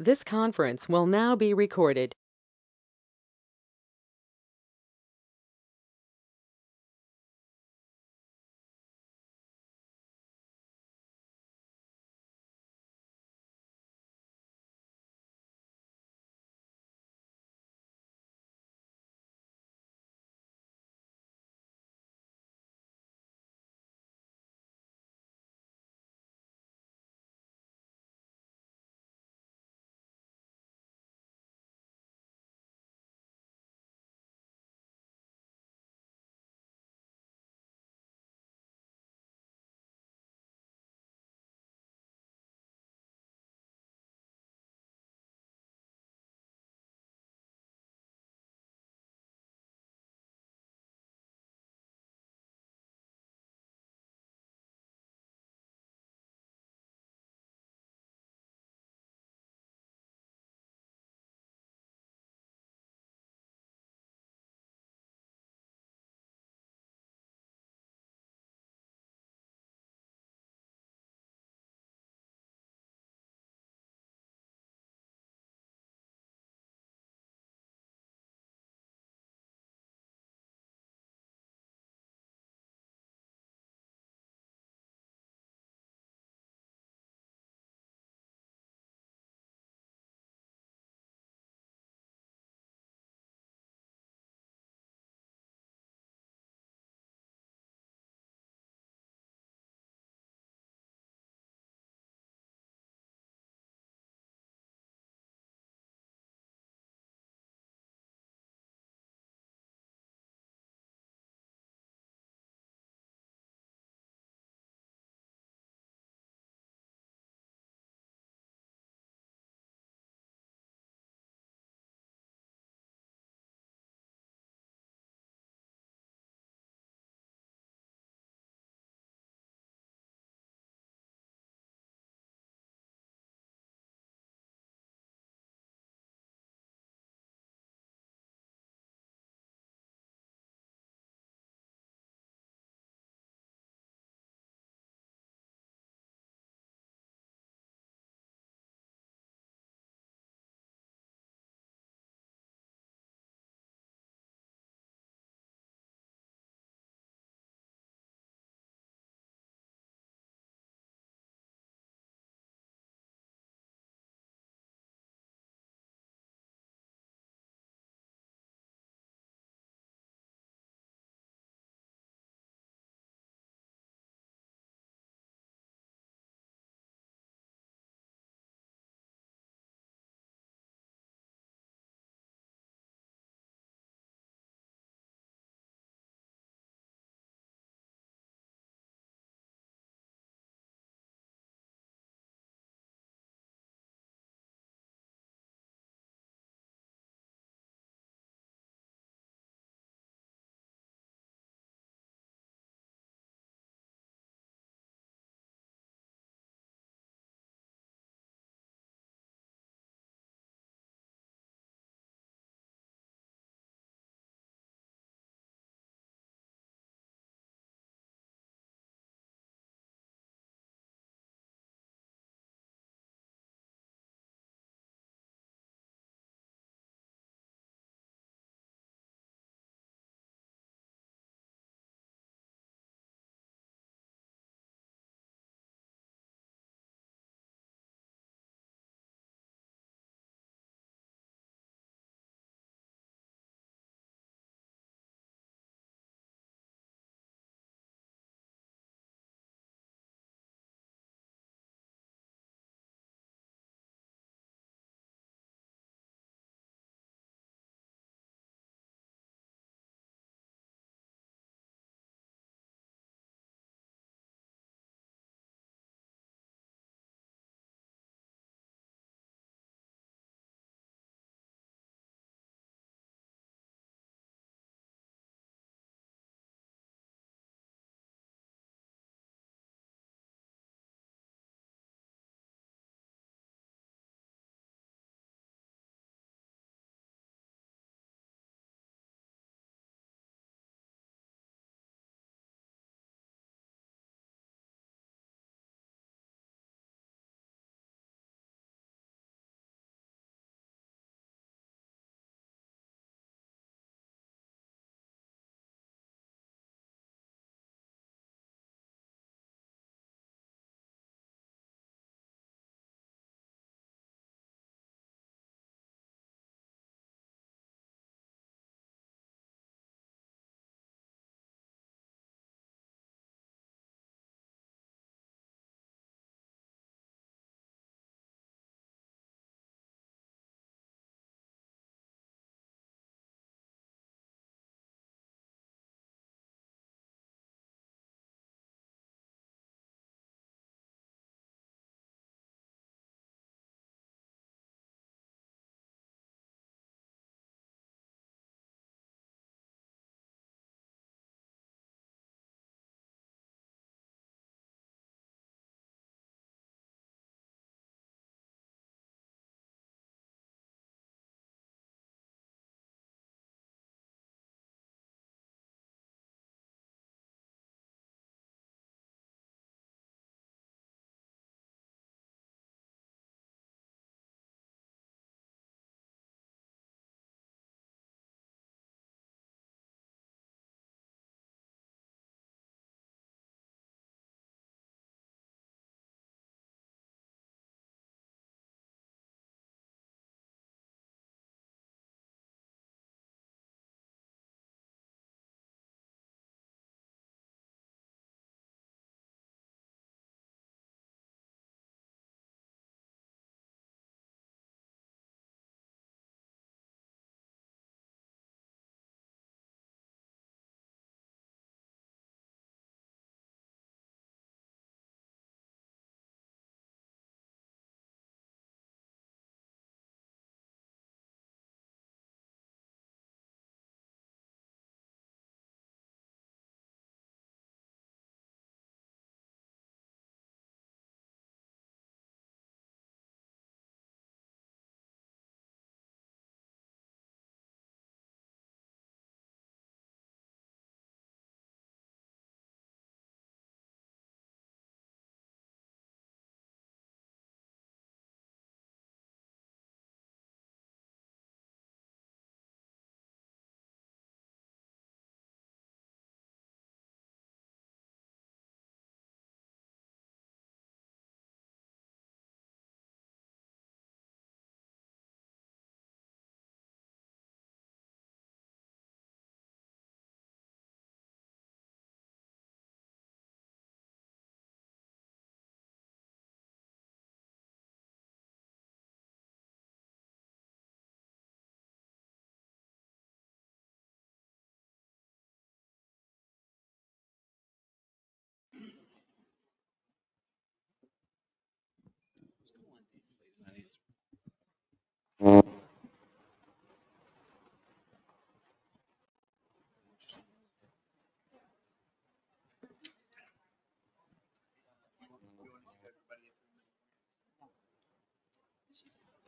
This conference will now be recorded.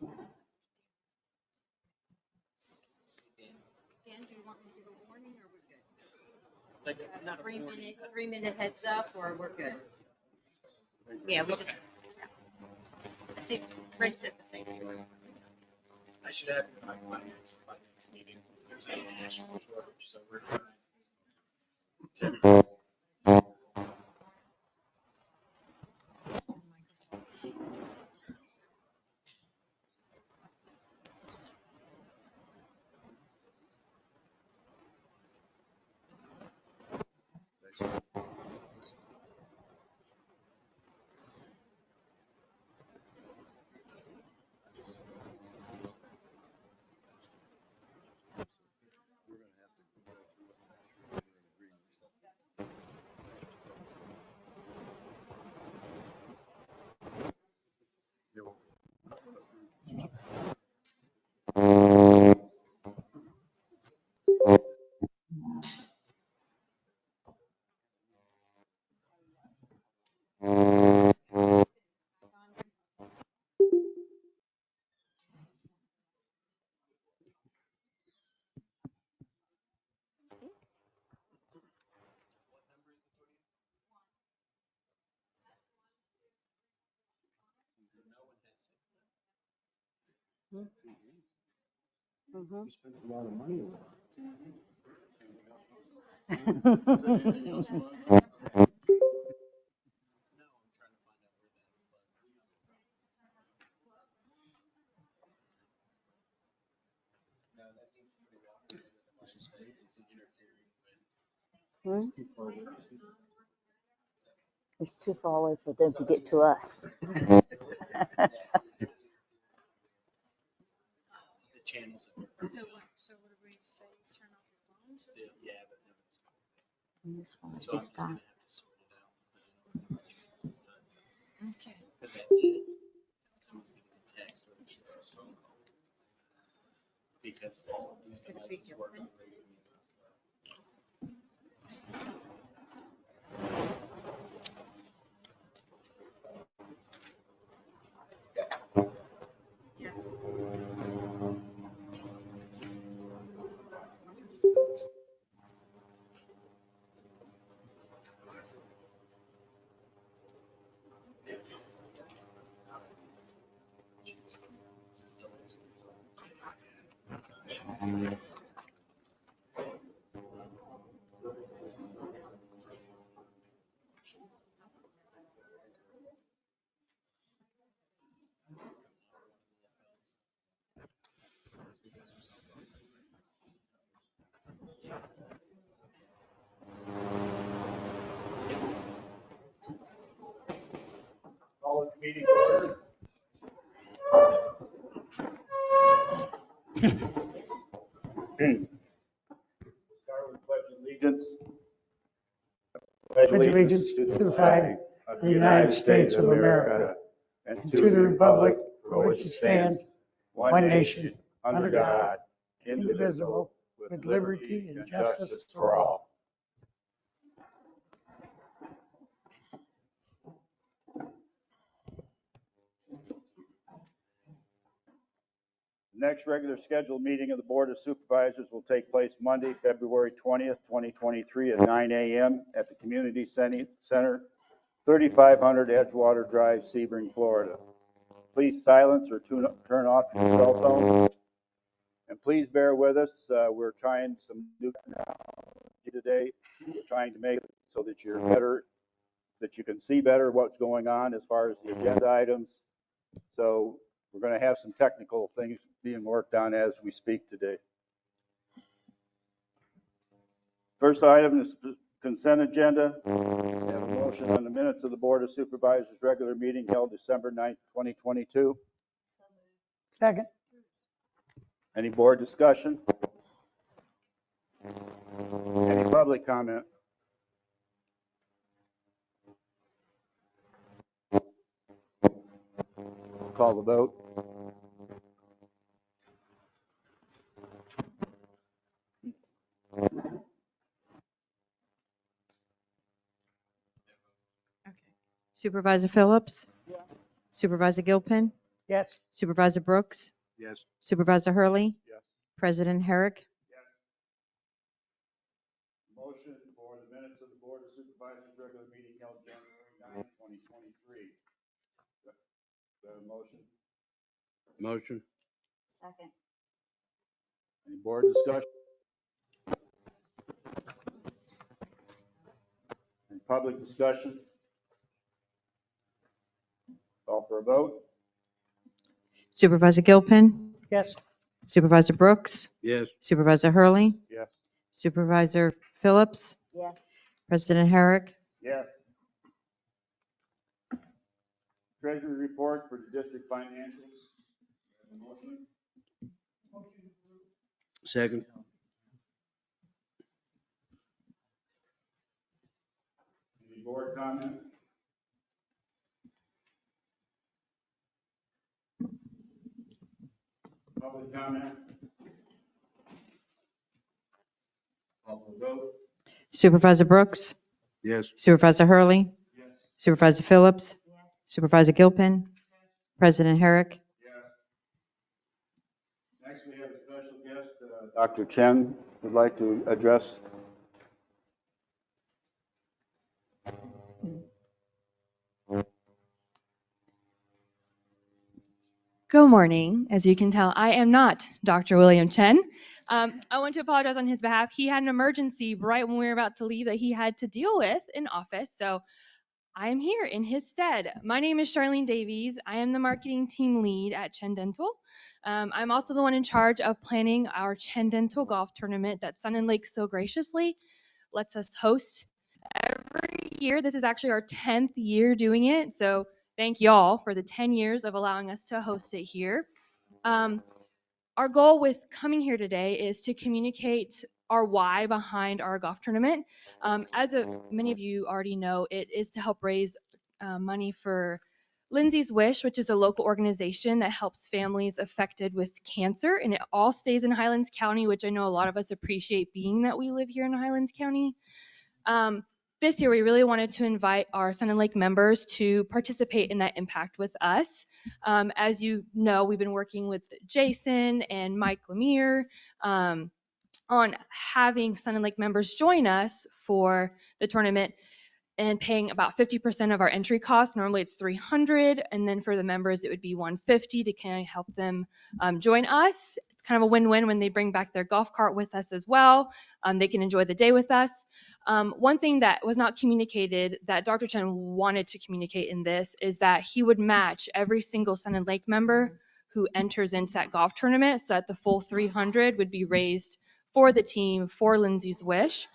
Dan, do you want me to give a warning or we're good? Like not a 3-minute heads up or we're good? Yeah, we just, I see Ray said the same thing. I should have my finance meeting. There's a national shortage, so we're trying to. Mm-hmm. We spent a lot of money. Hmm? It's too far away for them to get to us. The channels. So what do we say? Turn off your phones? Yeah, And this one but is so I'm just gonna 55. have to sort it out. Okay. Because that did, someone's getting a text or a phone call. Because all of these devices work on the radio. Call the meeting order. Start with pledge allegiance. Pledge allegiance to the flag of the United States of America and to the republic for which it stands, one nation, under God, indivisible, with liberty and justice for all. Next regular scheduled meeting of the Board of Supervisors will take place Monday, February 20th, 2023 at 9 a.m. at the Community Center, 3500 Edgewater Drive, Sebring, Florida. Please silence or turn off your cell phone. And please bear with us. We're trying some new technology today. We're trying to make it so that you're better, that you can see better what's going on as far as the agenda items. So we're going to have some technical things being worked on as we speak today. First item is consent agenda. We have a motion on the minutes of the Board of Supervisors regular meeting held December 9th, 2022. Second. Any board discussion? Any public comment? Call the vote. Okay. Supervisor Phillips? Yes. Supervisor Gilpin? Yes. Supervisor Brooks, Yes. Supervisor Hurley, Yes. President Herrick. Motion for the minutes of the Board of Supervisors regular meeting held January 9, 2023. Is that a motion? Motion. Second. Any board discussion? Any public discussion? Call for a vote? Supervisor Gilpin, Yes. Supervisor Brooks, Yes. Supervisor Hurley, Yes. Supervisor Phillips, Yes. President Herrick. Yes. Treasury report for the district financials. Have a motion? Second. Any board comment? Public comment? Call for a vote? Supervisor Brooks, Yes. Supervisor Hurley, Yes. Supervisor Phillips, Yes. Supervisor Gilpin, President Herrick. Yes. Next, we have a special guest, Dr. Chen would like to address. Good morning. As you can tell, I am not Dr. William Chen. I want to apologize on his behalf. He had an emergency right when we were about to leave that he had to deal with in office. So I am here in his stead. My name is Charlene Davies. I am the marketing team lead at Chen Dental. I'm also the one in charge of planning our Chen Dental golf tournament that Sun and Lake so graciously lets us host every year. This is actually our 10th year doing it. So thank y'all for the 10 years of allowing us to host it here. Our goal with coming here today is to communicate our why behind our golf tournament. Many of you already know, it is to help raise money for Lindsay's Wish, which is a local organization that helps families affected with cancer, and it all stays in Highlands County, which I know a lot of us appreciate being that we live here in Highlands County. This year, we really wanted to invite our Sun and Lake members to participate in that impact with us. As you know, we've been working with Jason and Mike Lemire on having Sun and Lake members join us for the tournament and paying about 50% of our entry cost. Normally it's $300, and then for the members it would be $150 to kind of help them join us. It's kind of a win-win when they bring back their golf cart with us as well. They can enjoy the day with us. One thing that was not communicated that Dr. Chen wanted to communicate in this is that he would match every single Sun and Lake member who enters into that golf tournament, so that the full $300 would be raised for the team for Lindsay's Wish.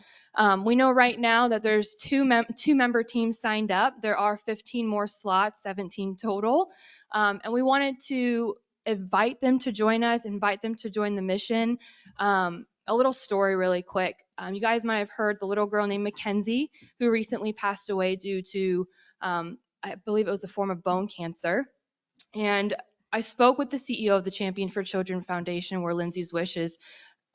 We know right now that there's two member teams signed up. There are 15 more slots, 17 total. And we wanted to invite them to join us, invite them to join the mission. A little story really quick. You guys might have heard the little girl named Mackenzie who recently passed away due to, I believe it was a form of bone cancer. And I spoke with the CEO of the Champion for Children Foundation, where Lindsay's Wish is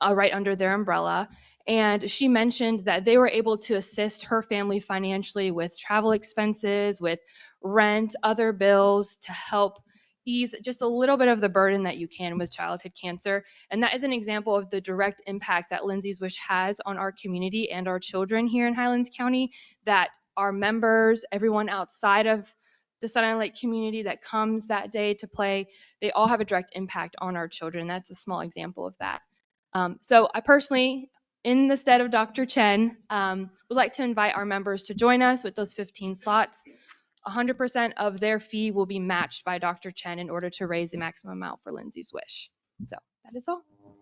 right under their umbrella. And she mentioned that they were able to assist her family financially with travel expenses, with rent, other bills, to help ease just a little bit of the burden that you can with childhood cancer. And that is an example of the direct impact that Lindsay's Wish has on our community and our children here in Highlands County, that our members, everyone outside of the Sun Island Lake community that comes that day to play, they all have a direct impact on our children. That's a small example of that. So I personally, in the stead of Dr. Chen, would like to invite our members to join us with those 15 slots. 100% of their fee will be matched by Dr. Chen in order to raise the maximum amount for Lindsay's Wish. So that is all.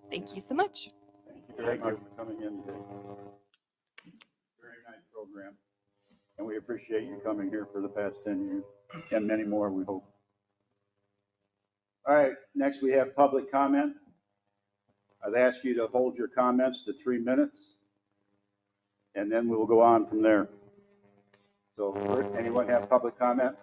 Thank you so much. Thank you very much for coming in today. Very nice program. And we appreciate you coming here for the past 10 years and many more, we hope. All right, next we have public comment. I'd ask you to hold your comments to 3 minutes, and then we will go on from there. So, anyone have public comment?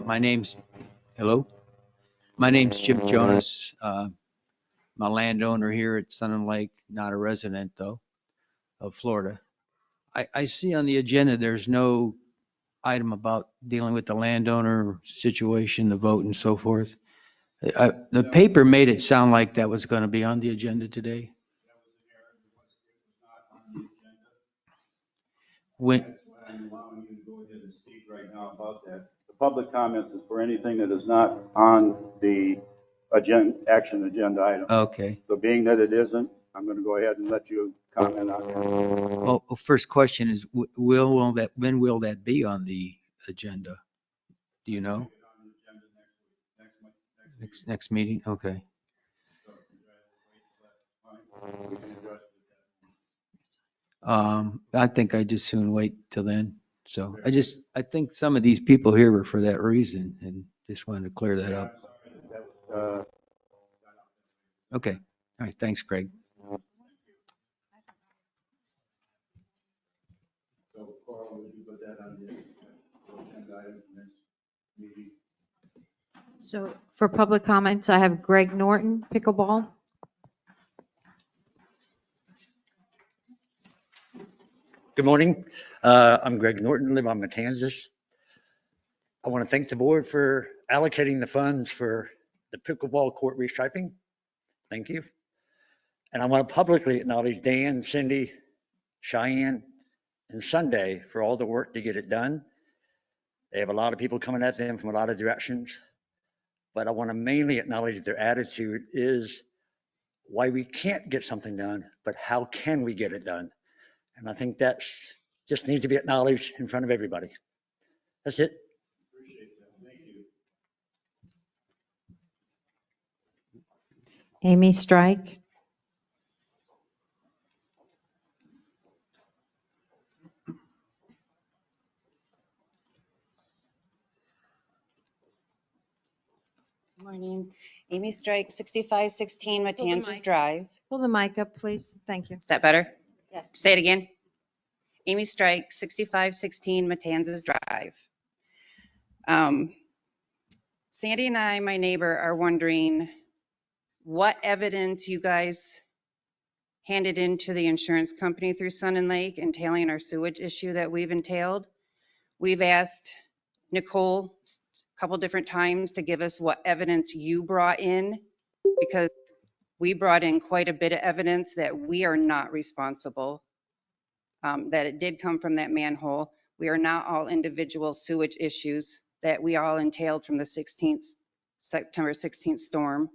My name's, hello? My name's Jim Jonas. I'm a landowner here at Sun and Lake, not a resident though, of Florida. I see on the agenda, there's no item about dealing with the landowner situation, the vote and so forth. The paper made it sound like that was going to be on the agenda today. When, That's why I'm allowing you to go ahead and speak right now about that. The public comments is for anything that is not on the action agenda item. okay. So being that it isn't, I'm going to go ahead and let you comment on that. Well, first question is, when will that be on the agenda? Do you know? Next meeting? Okay. I think I just soon wait till then. So I think some of these people here were for that reason and just wanted to clear that up. Okay. All right. Thanks, Greg. So Carl, would you put that on the agenda item for next meeting? So for public comments, I have Greg Norton, pickleball. Good morning. I'm Greg Norton, live on Matanzas. I want to thank the board for allocating the funds for the pickleball court restriping. Thank you. And I want to publicly acknowledge Dan, Cindy, Cheyenne, and Sunday for all the work to get it done. They have a lot of people coming at them from a lot of directions, but I want to mainly acknowledge their attitude is why we can't get something done, but how can we get it done? And I think that's just needs to be acknowledged in front of everybody. That's it. Appreciate that. Thank you. Amy Strike. Morning. Amy Strike, 6516 Matanzas mic. Drive. Pull the mic up, please. Thank you. Is that better? Yes. Say it again. Amy Strike, 6516 Matanzas Drive. Sandy and I, my neighbor, are wondering what evidence you guys handed into the insurance company through Sun and Lake entailing our sewage issue that we've entailed. We've asked Nicole a couple different times to give us what evidence you brought in, because we brought in quite a bit of evidence that we are not responsible, that it did come from that manhole. We are not all individual sewage issues that we all entailed from the September 16th storm.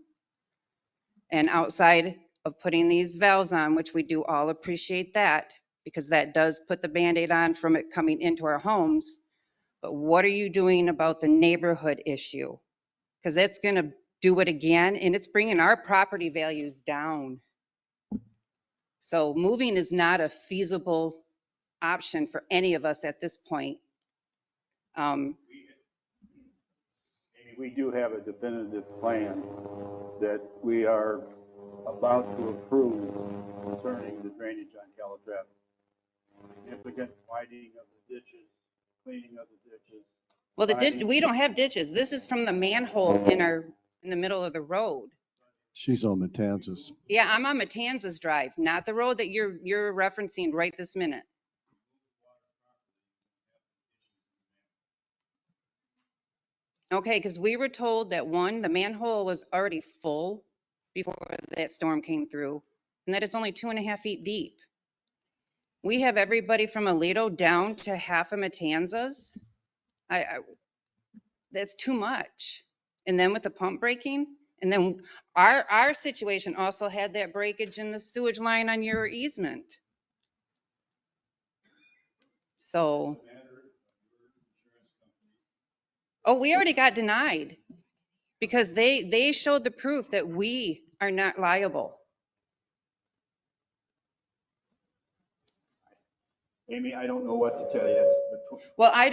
And outside of putting these valves on, which we do all appreciate that, because that does put the Band-Aid on from it coming into our homes. But what are you doing about the neighborhood issue? Because that's going to do it again, and it's bringing our property values down. So moving is not a feasible option for any of us at this point. Amy, we do have a definitive plan that we are about to approve concerning the drainage on Calatrava. Significant widening of the ditches, cleaning of the ditches. Well, we don't have ditches. This is from the manhole in the middle of the road. She's on Matanzas. Yeah, I'm on Matanzas Drive, not the road that you're referencing right this minute. Okay, because we were told that the manhole was already full before that storm came through, and that it's only 2.5 feet deep. We have everybody from Aledo down to half of Matanzas. That's too much. And then with the pump breaking, and then our situation also had that breakage in the sewage line on your easement. So, oh, we already got denied because they showed the proof that we are not liable. Amy, I don't know what to tell you. Well, I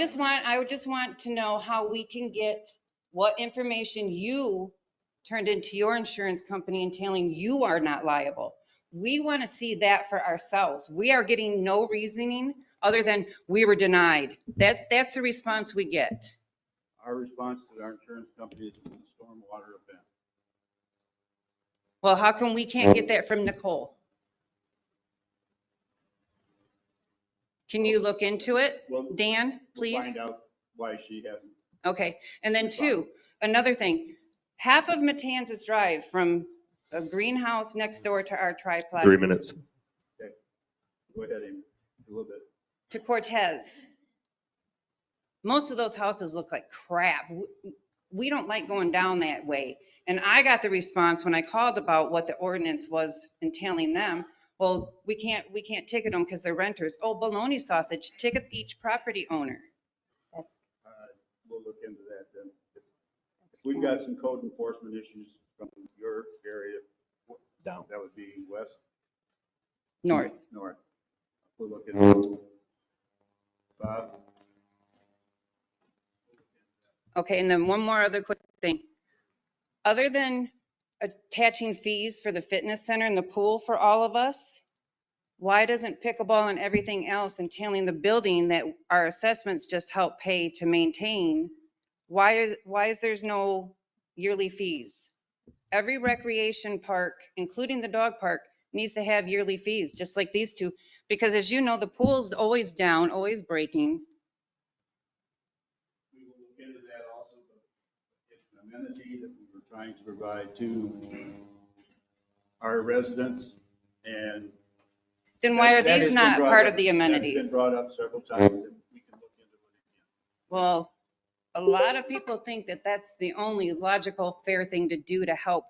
would just want to know how we can get what information you turned into your insurance company entailing you are not liable. We want to see that for ourselves. We are getting no reasoning other than we were denied. That's the response we get. Our response to our insurance company is when the storm stormwater event. Well, how come we can't get that from Nicole? Can you look into it, Well, Dan, We'll please? find out why she hasn't. Okay, and then two, another thing, half of Matanzas Drive from a greenhouse next door to our triplex. 3 minutes. Okay. Go ahead, Amy, a little bit. To Cortez. Most of those houses look like crap. We don't like going down that way. And I got the response when I called about what the ordinance was entailing them. Well, we can't ticket them because they're renters. Oh, bologna sausage, ticket each property owner. We'll look into that then. If we've got some code enforcement issues from your area, Down. that would be west? North. North. We'll look into it. Bob? Okay, and then one more other quick thing. Other than attaching fees for the fitness center and the pool for all of us, why doesn't pickleball and everything else entailing the building that our assessments just help pay to maintain, why is there's no yearly fees? Every recreation park, including the dog park, needs to have yearly fees, just like these two, because as you know, the pool's always down, always breaking. We will look into that also, but it's an amenity that we were trying to provide to our residents, and Then why are that has these been not brought part up- of the That's amenities? been brought up several times, and we can look into it again. Well, a lot of people think that that's the only logical, fair thing to do to help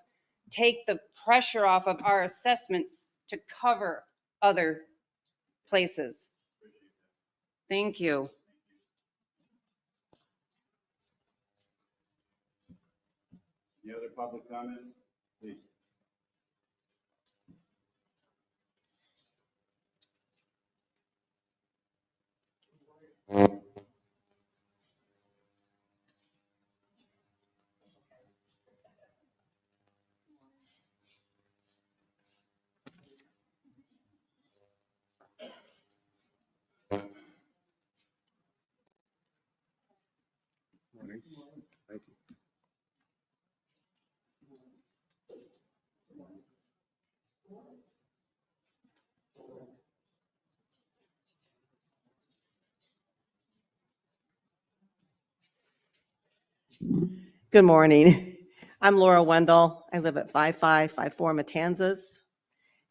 take the pressure off of our assessments to cover other places. Thank you. Any other public comments? Please. Morning. Thank you. Good morning. I'm Laura Wendell. I live at 5554 Matanzas.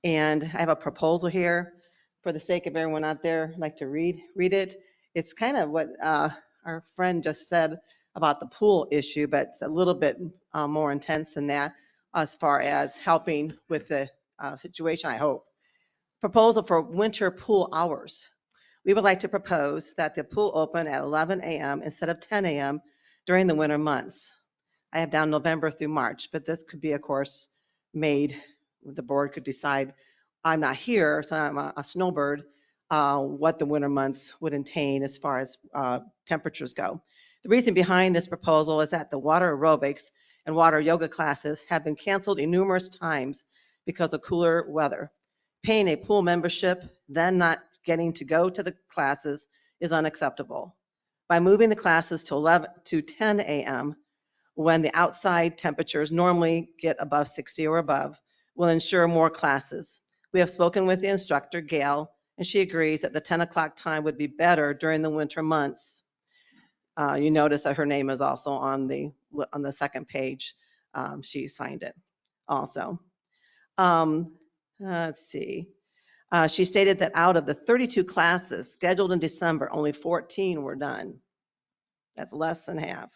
And I have a proposal here. For the sake of everyone out there, I'd like to read it. It's kind of what our friend just said about the pool issue, but it's a little bit more intense than that as far as helping with the situation, I hope. Proposal for winter pool hours. We would like to propose that the pool open at 11 a.m. instead of 10 a.m. during the winter months. I have down November through March, but this could be, of course, made, the board could decide, I'm not here, so I'm a snowbird, what the winter months would entail as far as temperatures go. The reason behind this proposal is that the water aerobics and water yoga classes have been canceled numerous times because of cooler weather. Paying a pool membership, then not getting to go to the classes is unacceptable. By moving the classes to 10 a.m., when the outside temperatures normally get above 60 or above, will ensure more classes. We have spoken with the instructor, Gail, and she agrees that the 10 o'clock time would be better during the winter months. You notice that her name is also on the second page. She signed it also. Let's see. She stated that out of the 32 classes scheduled in December, only 14 were done. That's less than half.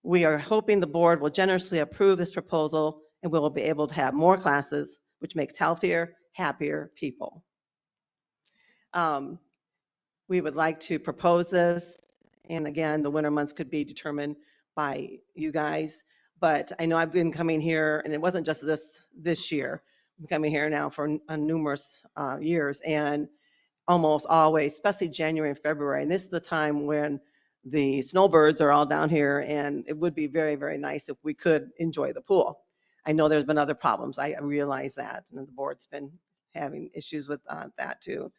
We are hoping the board will generously approve this proposal and we will be able to have more classes, which makes healthier, happier people. We would like to propose this. And again, the winter months could be determined by you guys. But I know I've been coming here, and it wasn't just this year. I'm coming here now for numerous years, and almost always, especially January and February. And this is the time when the snowbirds are all down here, and it would be very, very nice if we could enjoy the pool. I know there's been other problems. I realize that, and the board's been having issues with that too.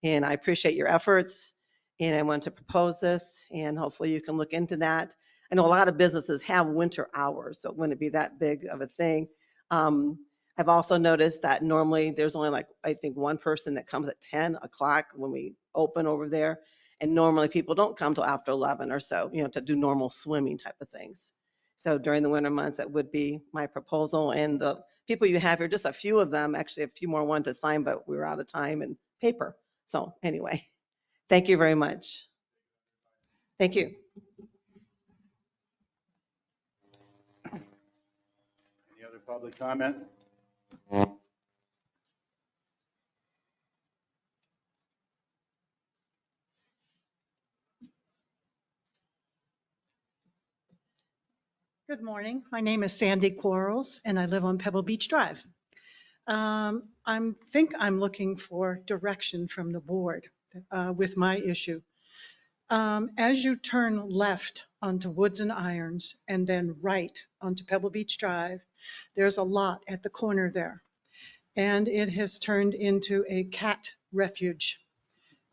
And I appreciate your efforts, and I want to propose this, and hopefully you can look into that. I know a lot of businesses have winter hours, so it wouldn't be that big of a thing. I've also noticed that normally there's only like, I think one person that comes at 10 o'clock when we open over there. And normally people don't come till after 11 or so, to do normal swimming type of things. So during the winter months, that would be my proposal. And the people you have here, just a few of them, actually a few more wanted to sign, but we were out of time and paper. So anyway, thank you very much. Thank you. Any other public comment? Good morning. My name is Sandy Quarles, and I live on Pebble Beach Drive. I'm looking for direction from the board with my issue. As you turn left onto Woods and Irons and then right onto Pebble Beach Drive, there's a lot at the corner there, and it has turned into a cat refuge.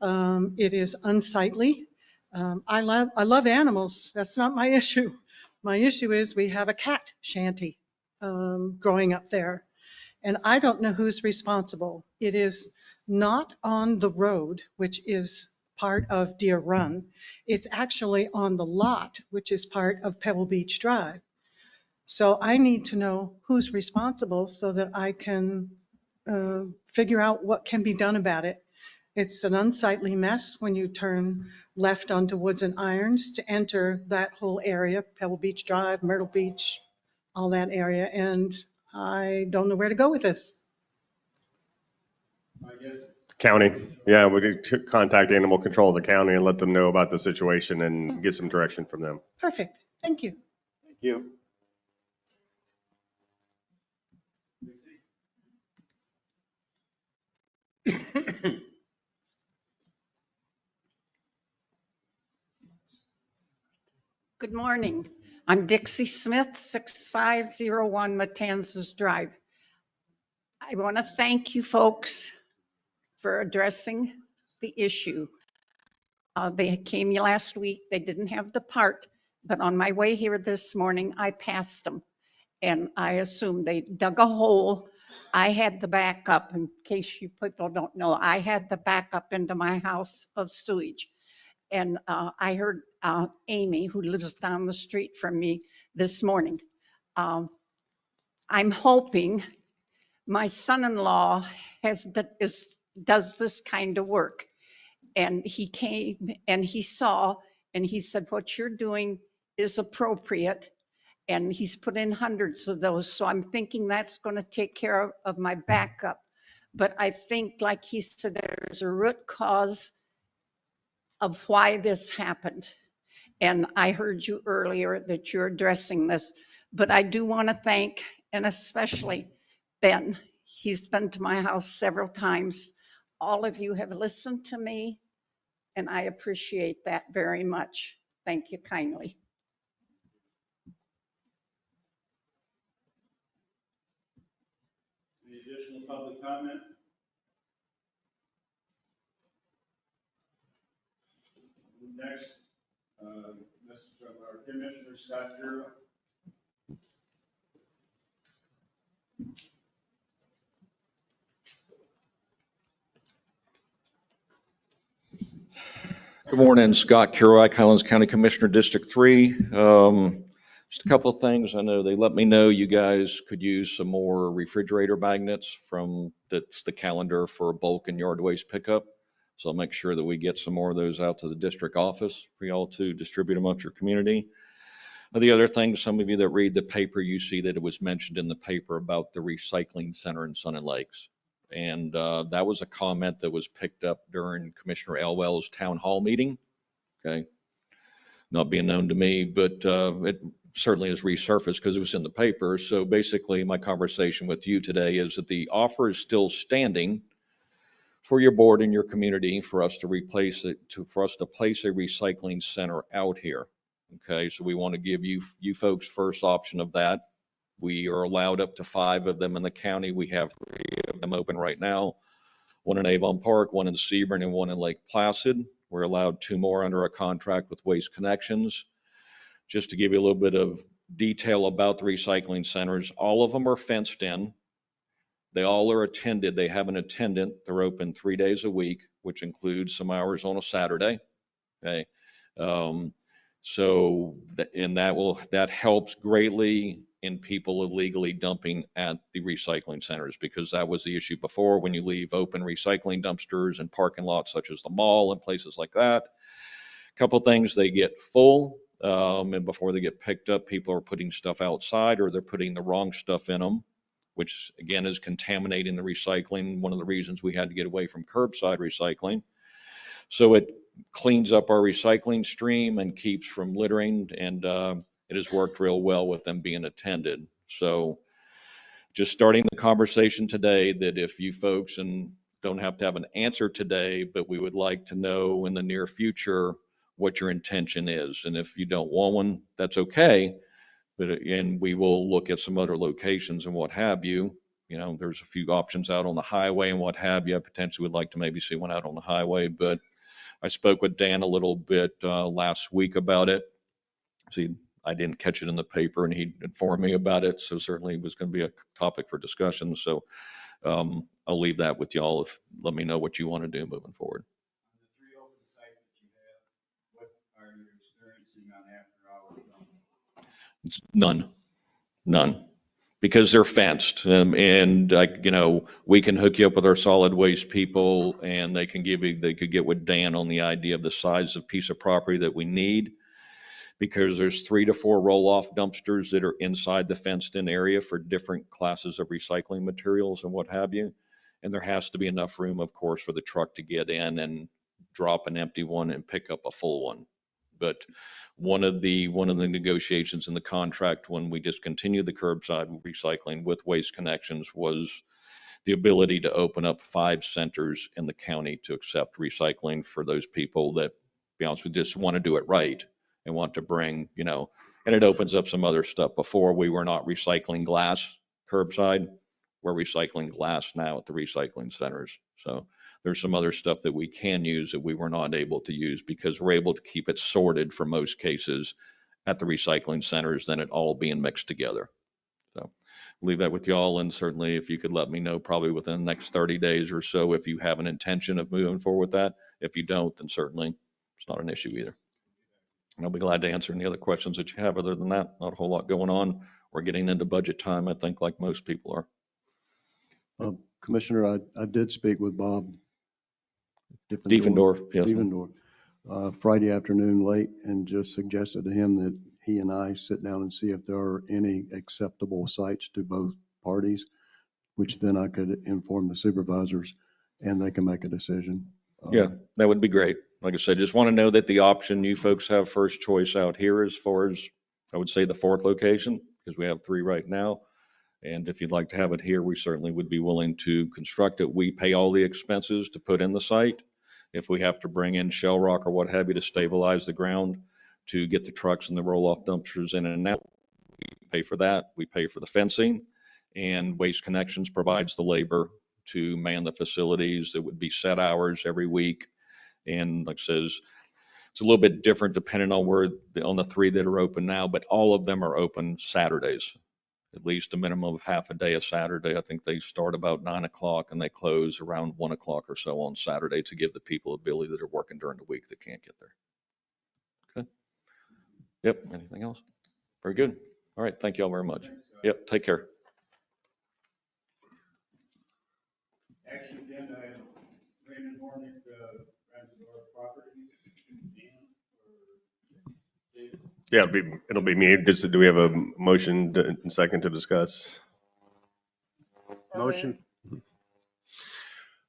It is unsightly. I love animals. That's not my issue. My issue is we have a cat shanty growing up there, and I don't know who's responsible. It is not on the road, which is part of Deer Run. It's actually on the lot, which is part of Pebble Beach Drive. So I need to know who's responsible so that I can figure out what can be done about it. It's an unsightly mess when you turn left onto Woods and Irons to enter that whole area, Pebble Beach Drive, Myrtle Beach, all that area, and I don't know where to go with this. County, yeah, we could contact animal control of the county and let them know about the situation and get some direction from them. Perfect, thank you. Thank you. Good morning. I'm Dixie Smith, 6501 Matanzas Drive. I want to thank you folks for addressing the issue. They came last week. They didn't have the part, but on my way here this morning, I passed them. And I assume they dug a hole. I had the backup, in case you people don't know, I had the backup into my house of sewage. And I heard Amy, who lives down the street from me this morning. I'm hoping my son-in-law does this kind of work. And he came and he saw and he said, what you're doing is appropriate. And he's put in hundreds of those. So I'm thinking that's going to take care of my backup. But I think, like he said, there's a root cause of why this happened. And I heard you earlier that you're addressing this, but I do want to thank, and especially Ben. He's been to my house several times. All of you have listened to me, and I appreciate that very much. Thank you kindly. Any additional public comment? Next, message from our Commissioner Scott Kira. Good morning, Scott Kuroy, Collins County Commissioner, District 3. Just a couple of things. I know they let me know you guys could use some more refrigerator magnets from the calendar for bulk and yard waste pickup. So I'll make sure that we get some more of those out to the district office for y'all to distribute amongst your community. The other thing, some of you that read the paper, you see that it was mentioned in the paper about the recycling center in Sun and Lakes. And that was a comment that was picked up during Commissioner Elwell's town hall meeting. Okay. Not being known to me, but it certainly has resurfaced because it was in the paper. So basically my conversation with you today is that the offer is still standing for your board and your community for us to replace it, for us to place a recycling center out here. Okay. So we want to give you folks first option of that. We are allowed up to 5 of them in the county. We have 3 of them open right now. 1 in Avon Park, 1 in Sebring, and 1 in Lake Placid. We're allowed 2 more under a contract with Waste Connections. just to give you a little bit of detail about the recycling centers, all of them are fenced in. They all are attended. They have an attendant. They're open 3 days a week, which includes some hours on a Saturday. Okay. That helps greatly in people illegally dumping at the recycling centers, because that was the issue before when you leave open recycling dumpsters in parking lots such as the mall and places like that. Couple things, they get full, and before they get picked up, people are putting stuff outside or they're putting the wrong stuff in them, which again is contaminating the recycling. One of the reasons we had to get away from curbside recycling. So it cleans up our recycling stream and keeps from littering, and it has worked real well with them being attended. So just starting the conversation today, that if you folks, and don't have to have an answer today, but we would like to know in the near future what your intention is. And if you don't want one, that's okay. And we will look at some other locations and what have you. You know, there's a few options out on the highway and what have you. I potentially would like to maybe see one out on the highway, but I spoke with Dan a little bit last week about it. See, I didn't catch it in the paper and he informed me about it. So certainly it was going to be a topic for discussion. So I'll leave that with y'all. Let me know what you want to do moving forward. The 3 open sites that you have, what are you experiencing on after hours? None. Because they're fenced, and we can hook you up with our solid waste people, and they could get with Dan on the idea of the size of piece of property that we need, because there's 3 to 4 roll-off dumpsters that are inside the fenced-in area for different classes of recycling materials and what have you, and there has to be enough room, of course, for the truck to get in and drop an empty one and pick up a full one. But one of the negotiations in the contract when we discontinued the curbside recycling with Waste Connections was the ability to open up 5 centers in the county to accept recycling for those people that, to be honest with you, just want to do it right and want to bring, and it opens up some other stuff. Before, we were not recycling glass curbside. We're recycling glass now at the recycling centers. So there's some other stuff that we can use that we were not able to use, because we're able to keep it sorted for most cases at the recycling centers than it all being mixed together. So leave that with y'all, and certainly if you could let me know probably within the next 30 days or so if you have an intention of moving forward with that. If you don't, then certainly it's not an issue either. And I'll be glad to answer any other questions that you have. Other than that, not a whole lot going on. We're getting into budget time, I think, like most people are. Commissioner, I did speak with Bob Diefendorf, yes. Diefendorf, Friday afternoon late, and just suggested to him that he and I sit down and see if there are any acceptable sites to both parties, which then I could inform the supervisors and they can make a decision. Yeah, that would be great. Like I said, just want to know that the option you folks have first choice out here as far as, I would say, the 4th location, because we have 3 right now. And if you'd like to have it here, we certainly would be willing to construct it. We pay all the expenses to put in the site. If we have to bring in shell rock or what have you to stabilize the ground, to get the trucks and the roll-off dumpsters in and out, we pay for that. We pay for the fencing, and Waste Connections provides the labor to man the facilities. It would be set hours every week. And like I says, it's a little bit different depending on on the 3 that are open now, but all of them are open Saturdays. At least a minimum of half a day a Saturday. I think they start about 9 o'clock and they close around 1 o'clock or so on Saturday to give the people ability that are working during the week that can't get there. Okay. Yep. Anything else? Very good. All right. Thank you all very much. Yep. Take care. Action agenda item, Raymond Hornick, property. Yeah, it'll be me. Do we have a motion and second to discuss? Motion.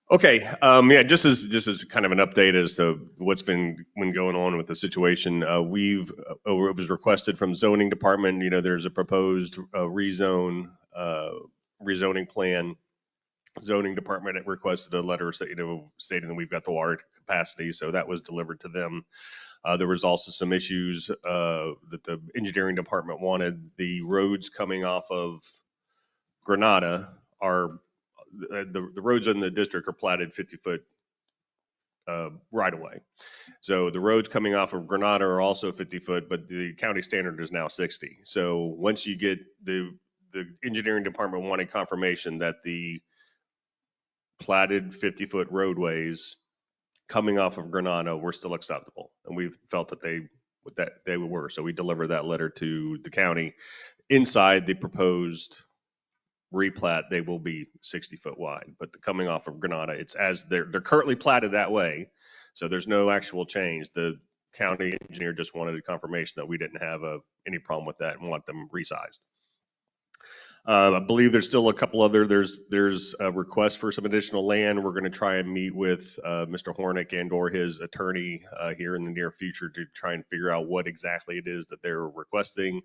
Okay, yeah, just as kind of an update as to what's been going on with the situation. It was requested from zoning department, there's a proposed rezoning plan. Zoning department had requested a letter stating that we've got the water capacity, so that was delivered to them. There was also some issues that the engineering department wanted. The roads coming off of Granada are, the roads in the district are platted 50-foot right away. So the roads coming off of Granada are also 50 foot, but the county standard is now 60. So once you get the engineering department wanted confirmation that the platted 50-foot roadways coming off of Granada were still acceptable. And we felt that they were. So we delivered that letter to the county. Inside the proposed replat, they will be 60 foot wide, but the coming off of Granada, it's as they're currently platted that way. So there's no actual change. The county engineer just wanted a confirmation that we didn't have any problem with that and want them resized. I believe there's still a couple other, there's a request for some additional land. We're going to try and meet with Mr. Hornick and or his attorney here in the near future to try and figure out what exactly it is that they're requesting.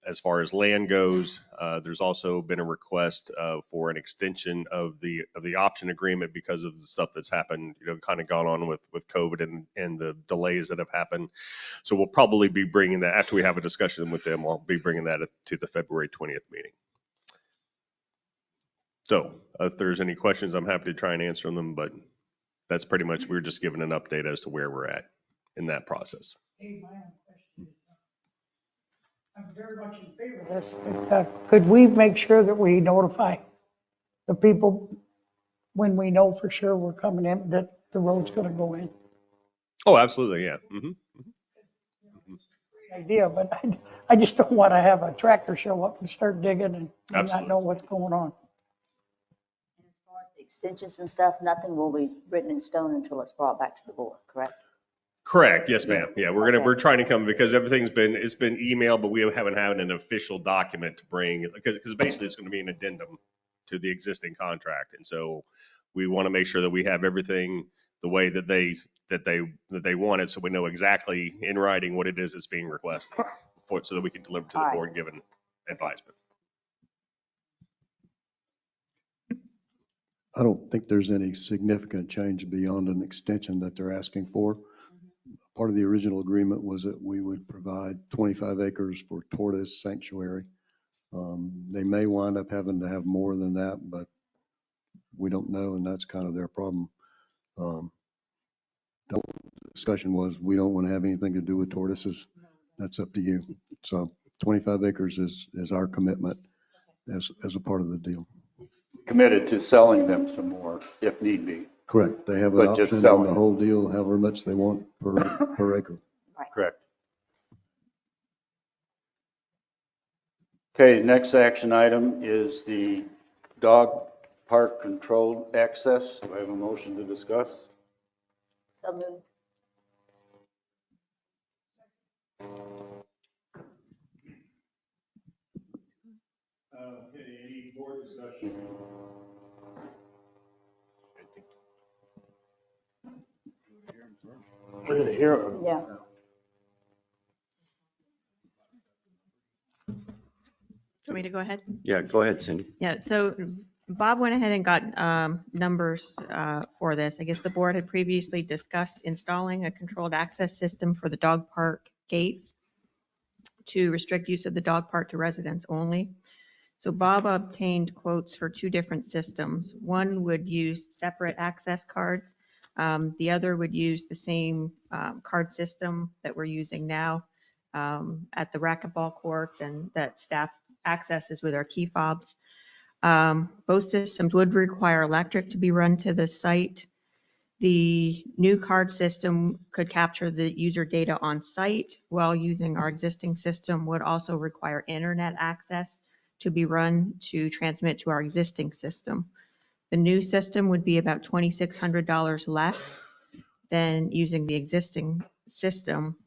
As far as land goes, there's also been a request for an extension of the option agreement because of the stuff that's happened, kind of gone on with COVID and the delays that have happened. So we'll probably be bringing that after we have a discussion with them. I'll be bringing that to the February 20th meeting. So if there's any questions, I'm happy to try and answer them, but that's pretty much, we're just giving an update as to where we're at in that process. Hey, my own question is, I'm very much in favor of this. Could we make sure that we notify the people when we know for sure we're coming in, that the road's going to go in? Oh, absolutely, yeah. Idea, but I just don't want to have a tractor show up and start digging and not Absolutely. know what's going on. And as far as the extensions and stuff, nothing will be written in stone until it's brought back to the board, correct? Correct. Yes, ma'am. Yeah, we're trying to come because it's been emailed, but we haven't had an official document to bring because basically it's going to be an addendum to the existing contract. And so we want to make sure that we have everything the way that they want it. So we know exactly in writing what it is that's being requested so that we can deliver to the board given advisement. I don't think there's any significant change beyond an extension that they're asking for. Part of the original agreement was that we would provide 25 acres for tortoise sanctuary. They may wind up having to have more than that, but we don't know, and that's kind of their problem. The discussion was, we don't want to have anything to do with tortoises. That's up to you. So 25 acres is our commitment as a part of the deal. Committed to selling them some more if need be. Correct. They have an But just option on selling the it. whole deal, however much they want per acre. Correct. Okay, next action item is the dog park controlled access. Do I have a motion to discuss? So moved. Any board discussion? We're going to hear it. Yeah. Do you want me to go ahead? Yeah, go ahead, Cindy. Yeah, so Bob went ahead and got numbers for this. I guess the board had previously discussed installing a controlled access system for the dog park gates to restrict use of the dog park to residents only. So Bob obtained quotes for two different systems. One would use separate access cards. The other would use the same card system that we're using now at the racquetball courts and that staff accesses with our key fobs. Both systems would require electric to be run to the site. The new card system could capture the user data on site, while using our existing system would also require internet access to be run to transmit to our existing system. The new system would be about $2,600 less than using the existing system.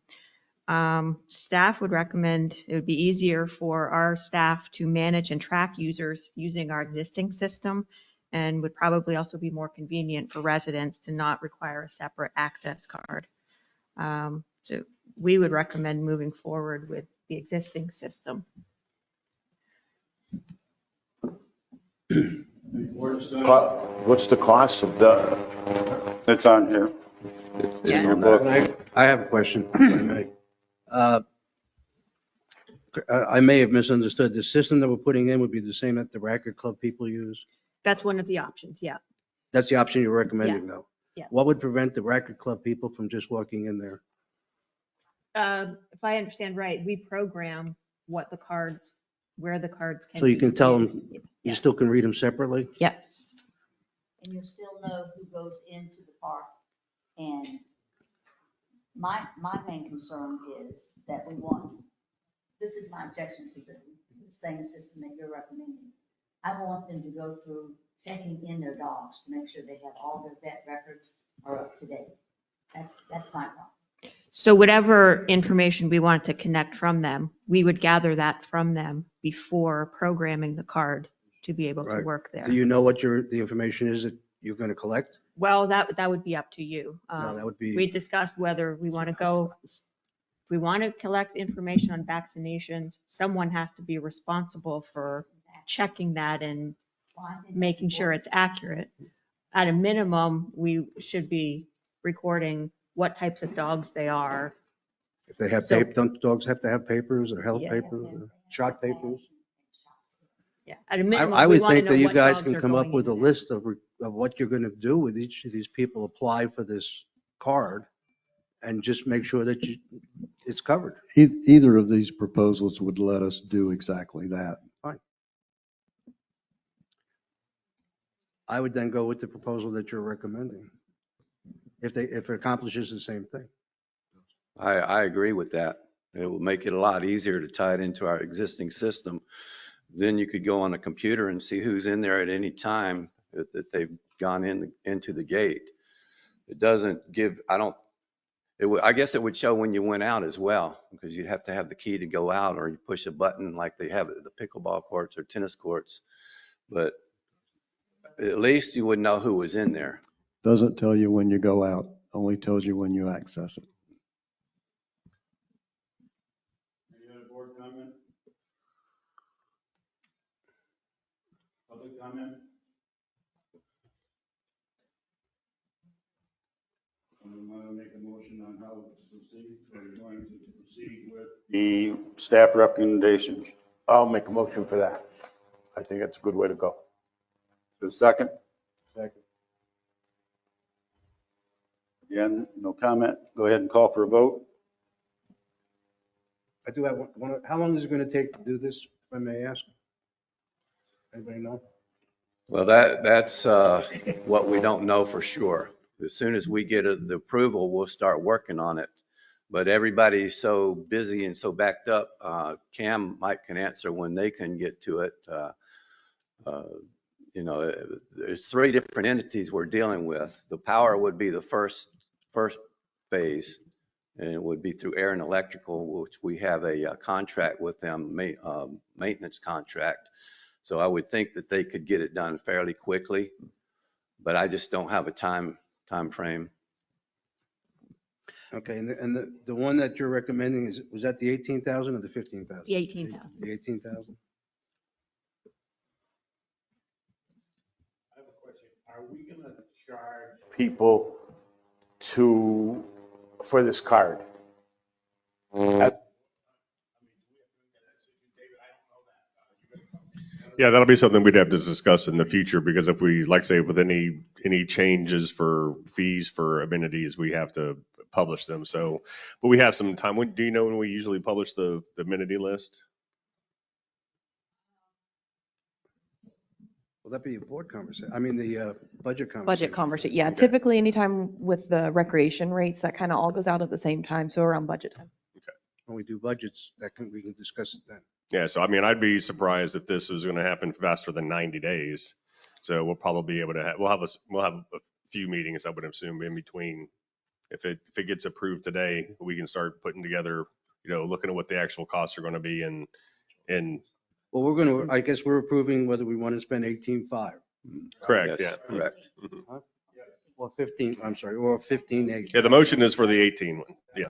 Staff would recommend it would be easier for our staff to manage and track users using our existing system, and would probably also be more convenient for residents to not require a separate access card. So we would recommend moving forward with the existing system. What's the cost of the? It's on here. It's in your book. I have a question. if I may. I may have misunderstood. The system that we're putting in would be the same that the racket club people use? That's one of the options, yeah. That's the option you're recommending, though? Yeah. What would prevent the racket club people from just walking in there? If I understand right, we program what the cards, where the cards can. So you be can tell hid. them, Yeah. you still can read them separately? Yes. And you'll still know who goes into the park. And my main concern is that we want, this is my objection to the same system that you're recommending. I want them to go through checking in their dogs to make sure they have all their vet records are up to date. That's my problem. So whatever information we want to connect from them, we would gather that from them before programming the card to be able to Right. work there. Do you know what the information is that you're going to collect? Well, that would be up to you. No, that would be. We discussed whether we want to go, if we want to collect information on vaccinations, someone has to be responsible for checking that and making sure it's accurate. At a minimum, we should be recording what types of dogs they are. If they have So- don't dogs have to have papers or health Yeah. papers or shot papers? Yeah, at a minimum, I we would want to think know that you what guys dogs can are come up going with a in there. list of what you're going to do with each of these people apply for this card and just make sure that it's covered. Either of these proposals would let us do exactly that. Fine. I would then go with the proposal that you're recommending. If it accomplishes the same thing. I agree with that. It will make it a lot easier to tie it into our existing system. Then you could go on a computer and see who's in there at any time that they've gone into the gate. It doesn't give, I guess it would show when you went out as well, because you'd have to have the key to go out, or you push a button like they have at the pickleball courts or tennis courts. But at least you would know who was in there. Doesn't tell you when you go out, only tells you when you access it. Any other board comment? Public comment? Someone want to make a motion on how to proceed? Are you going to proceed with the staff recommendations? I'll make a motion for that. I think that's a good way to go. The second? Second. Again, no comment. Go ahead and call for a vote. I do have one. How long is it going to take to do this, if I may ask? Anybody know? Well, that's what we don't know for sure. As soon as we get the approval, we'll start working on it. But everybody's so busy and so backed up. Mike can answer when they can get to it. There's 3 different entities we're dealing with. The power would be the first phase, and it would be through air and electrical, which we have a contract with them, maintenance contract. So I would think that they could get it done fairly quickly, but I just don't have a time frame. Okay, and the one that you're recommending was that the 18,000 or the 15,000? The 18,000. The 18,000? I have a question. Are we going to charge people for this card? Yeah, that'll be something we'd have to discuss in the future, because if we, like say, with any changes for fees for amenities, we have to publish them. So, but we have some time. Do you know when we usually publish the amenity list? Will that be a board conversation? I mean, the budget conversation? Budget conversation, yeah. Okay. Typically, anytime with the recreation rates, that kind of all goes out at the same time, so around budget time. When we do budgets, we can discuss it then. Yeah, so I mean, I'd be surprised if this was going to happen faster than 90 days. So we'll probably be able to we'll have a few meetings, I would assume, in between. If it gets approved today, we can start putting together, looking at what the actual costs are going to be and Well, I guess we're approving whether we want to spend 18.5. correct, Yes, yeah. correct. Mhm. Or 15, I'm sorry, or 15.8. Yeah, the motion is for the 18 one. Yeah.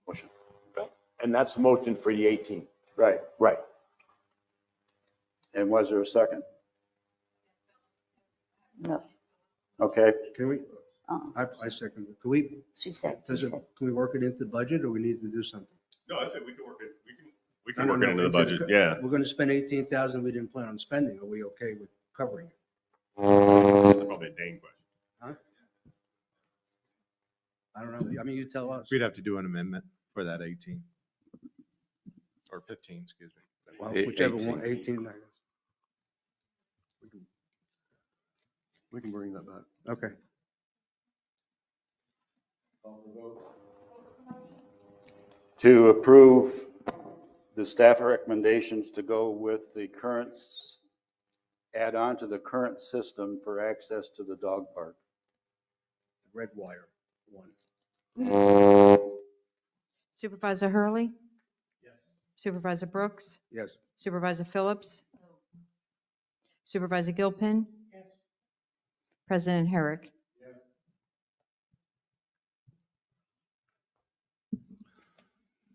Motion. And that's the motion for the 18. Right. Right. And was there a second? No. Okay. Can we, I second it. Can we, She said. can we work it into the budget, or we need to do something? No, I said we can work it. We can work it into the budget. Yeah. We're going to spend 18,000 we didn't plan on spending. Are we okay with covering it? That's probably a Dane question. Huh? I don't know. I mean, you tell us. We'd have to do an amendment for that 18. Or 15, excuse me. Well, whichever one, 18, I guess. We can bring that back. Okay. To approve the staff recommendations to go with the current, add on to the current system for access to the dog park. Red wire one. Supervisor Hurley? Yes. Supervisor Brooks? Yes. Supervisor Phillips? Supervisor Gilpin? Yes. President Herrick?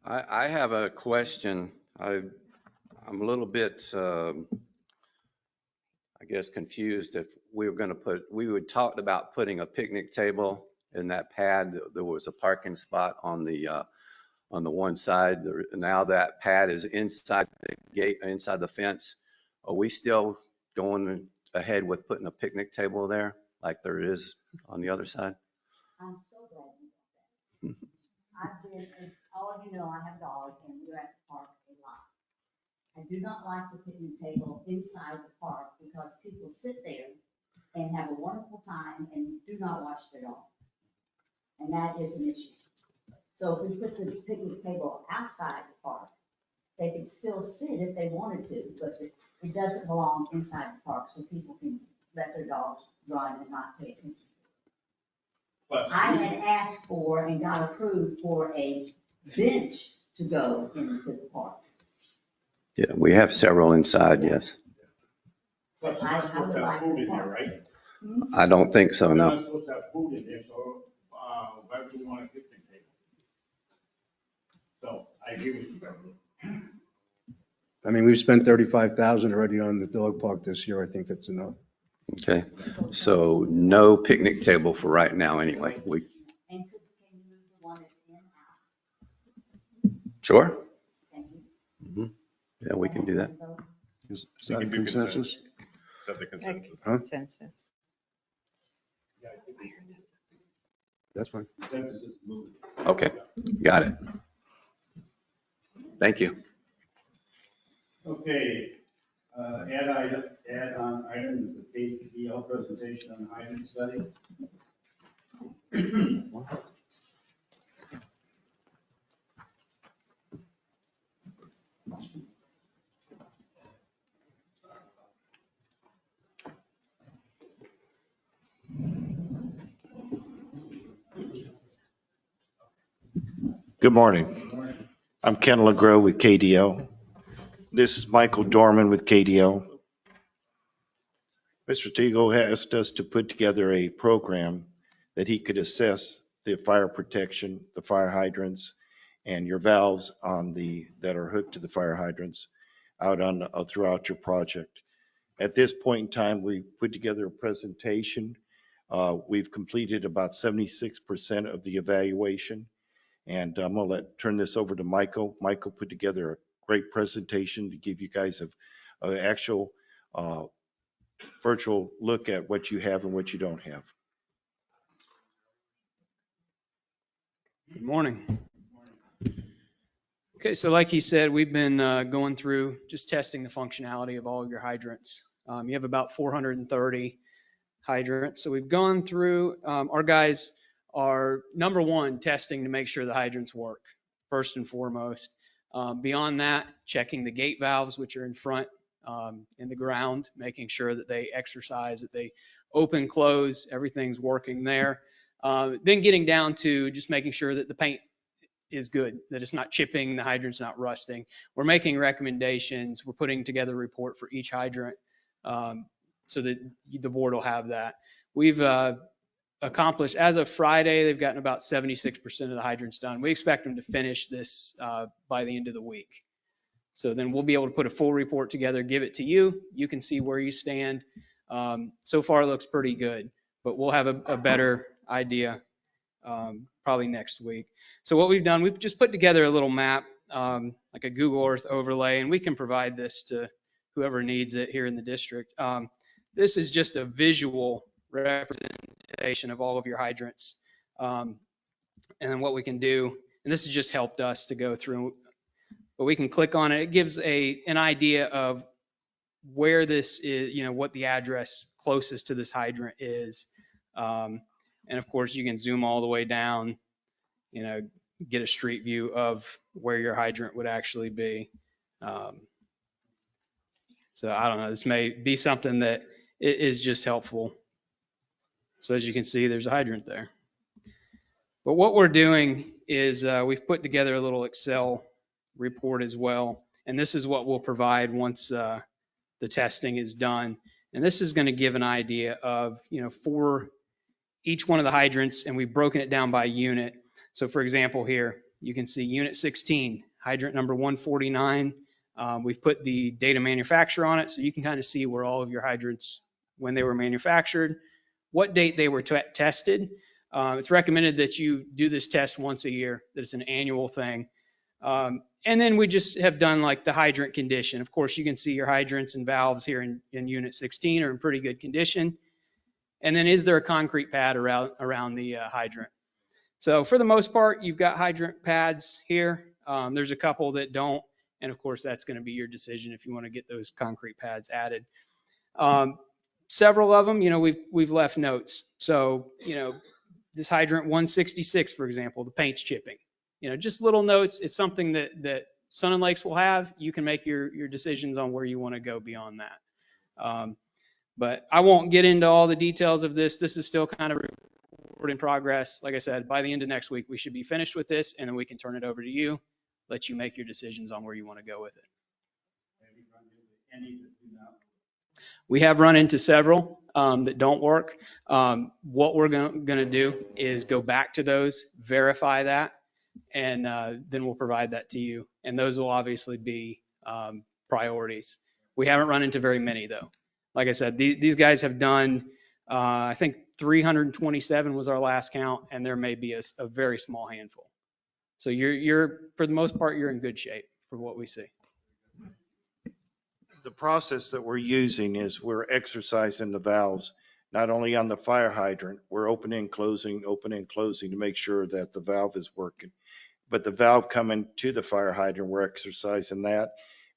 I have a question. I'm a little bit, I guess, confused if we were going to we would talked about putting a picnic table in that pad. There was a parking spot on the one side. Now that pad is inside the gate, inside the fence. Are we still going ahead with putting a picnic table there like there is on the other side? I'm so glad you did that. I've been, as all of you know, I have a dog and we're at the park a lot. I do not like the picnic table inside the park because people sit there and have a wonderful time and do not watch their dogs. And that is an issue. So if we put the picnic table outside the park, they could still sit if they wanted to, but it doesn't belong inside the park so people can let their dogs run and not pay attention. I had asked for and got approved for a bench to go into the park. Yeah, we have several inside, yes. But I would like Food the in there, park. right? I don't think so, We're not no. supposed to have food in there, so why would we want a picnic table? So I agree with you, Beverly. I mean, we've spent 35,000 already on the dog park this year. I think that's enough. Okay, so no picnic table for right now anyway. And can you move the one that's in out? Sure? Thank you. Mhm. Yeah, we can do that. Is You that a can do consensus? Is that the consensus? Huh? Consensus. That's fine. Okay, got it. Thank you. Okay, add-on item is the KPL presentation on the hydrant study. Good morning. I'm Ken LeGros with KDO. This is Michael Dorman with KDO. Mr. Teagle asked us to put together a program that he could assess the fire protection, the fire hydrants, and your valves that are hooked to the fire hydrants out on throughout your project. At this point in time, we put together a presentation. We've completed about 76% of the evaluation. And I'm going to turn this over to Michael. Michael put together a great presentation to give you guys an actual virtual look at what you have and what you don't have. Good morning. Okay, so like he said, we've been going through just testing the functionality of all of your hydrants. You have about 430 hydrants. So we've gone through, our guys are number one, testing to make sure the hydrants work, first and foremost. Beyond that, checking the gate valves, which are in front in the ground, making sure that they exercise, that they open, close, everything's working there. Then getting down to just making sure that the paint is good, that it's not chipping, the hydrant's not rusting. We're making recommendations. We're putting together a report for each hydrant so that the board will have that. We've accomplished, as of Friday, they've gotten about 76% of the hydrants done. We expect them to finish this by the end of the week. So then we'll be able to put a full report together, give it to you. You can see where you stand. So far it looks pretty good, but we'll have a better idea probably next week. So what we've done, we've just put together a little map, like a Google Earth overlay, and we can provide this to whoever needs it here in the district. this is just a visual representation of all of your hydrants. And then what we can do, and this has just helped us to go through, but we can click on it. It gives an idea of where this is, what the address closest to this hydrant is. And of course, you can zoom all the way down, get a street view of where your hydrant would actually be. So I don't know, this may be something that is just helpful. So as you can see, there's a hydrant there. But what we're doing is we've put together a little Excel report as well. And this is what we'll provide once the testing is done. And this is going to give an idea of, for each one of the hydrants, and we've broken it down by unit. So for example, here, you can see unit 16, hydrant number 149. We've put the data manufacturer on it, so you can kind of see where all of your hydrants, when they were manufactured, what date they were tested. It's recommended that you do this test once a year, that it's an annual thing. And then we just have done like the hydrant condition. Of course, you can see your hydrants and valves here in unit 16 are in pretty good condition. And then is there a concrete pad around the hydrant? So for the most part, you've got hydrant pads here. There's a couple that don't. And of course, that's going to be your decision if you want to get those concrete pads added. Several of them, we've left notes. So, this hydrant 166, for example, the paint's chipping. Just little notes. It's something that Sun and Lakes will have. You can make your decisions on where you want to go beyond that. But I won't get into all the details of this. This is still kind of report in progress. Like I said, by the end of next week, we should be finished with this, and then we can turn it over to you, let you make your decisions on where you want to go with it. We have run into several that don't work. What we're going to do is go back to those, verify that, and then we'll provide that to you. And those will obviously be priorities. We haven't run into very many, though. Like I said, these guys have done, I think 327 was our last count, and there may be a very small handful. So you're for the most part, you're in good shape for what we see. The process that we're using is we're exercising the valves, not only on the fire hydrant, we're opening and closing to make sure that the valve is working. But the valve coming to the fire hydrant, we're exercising that.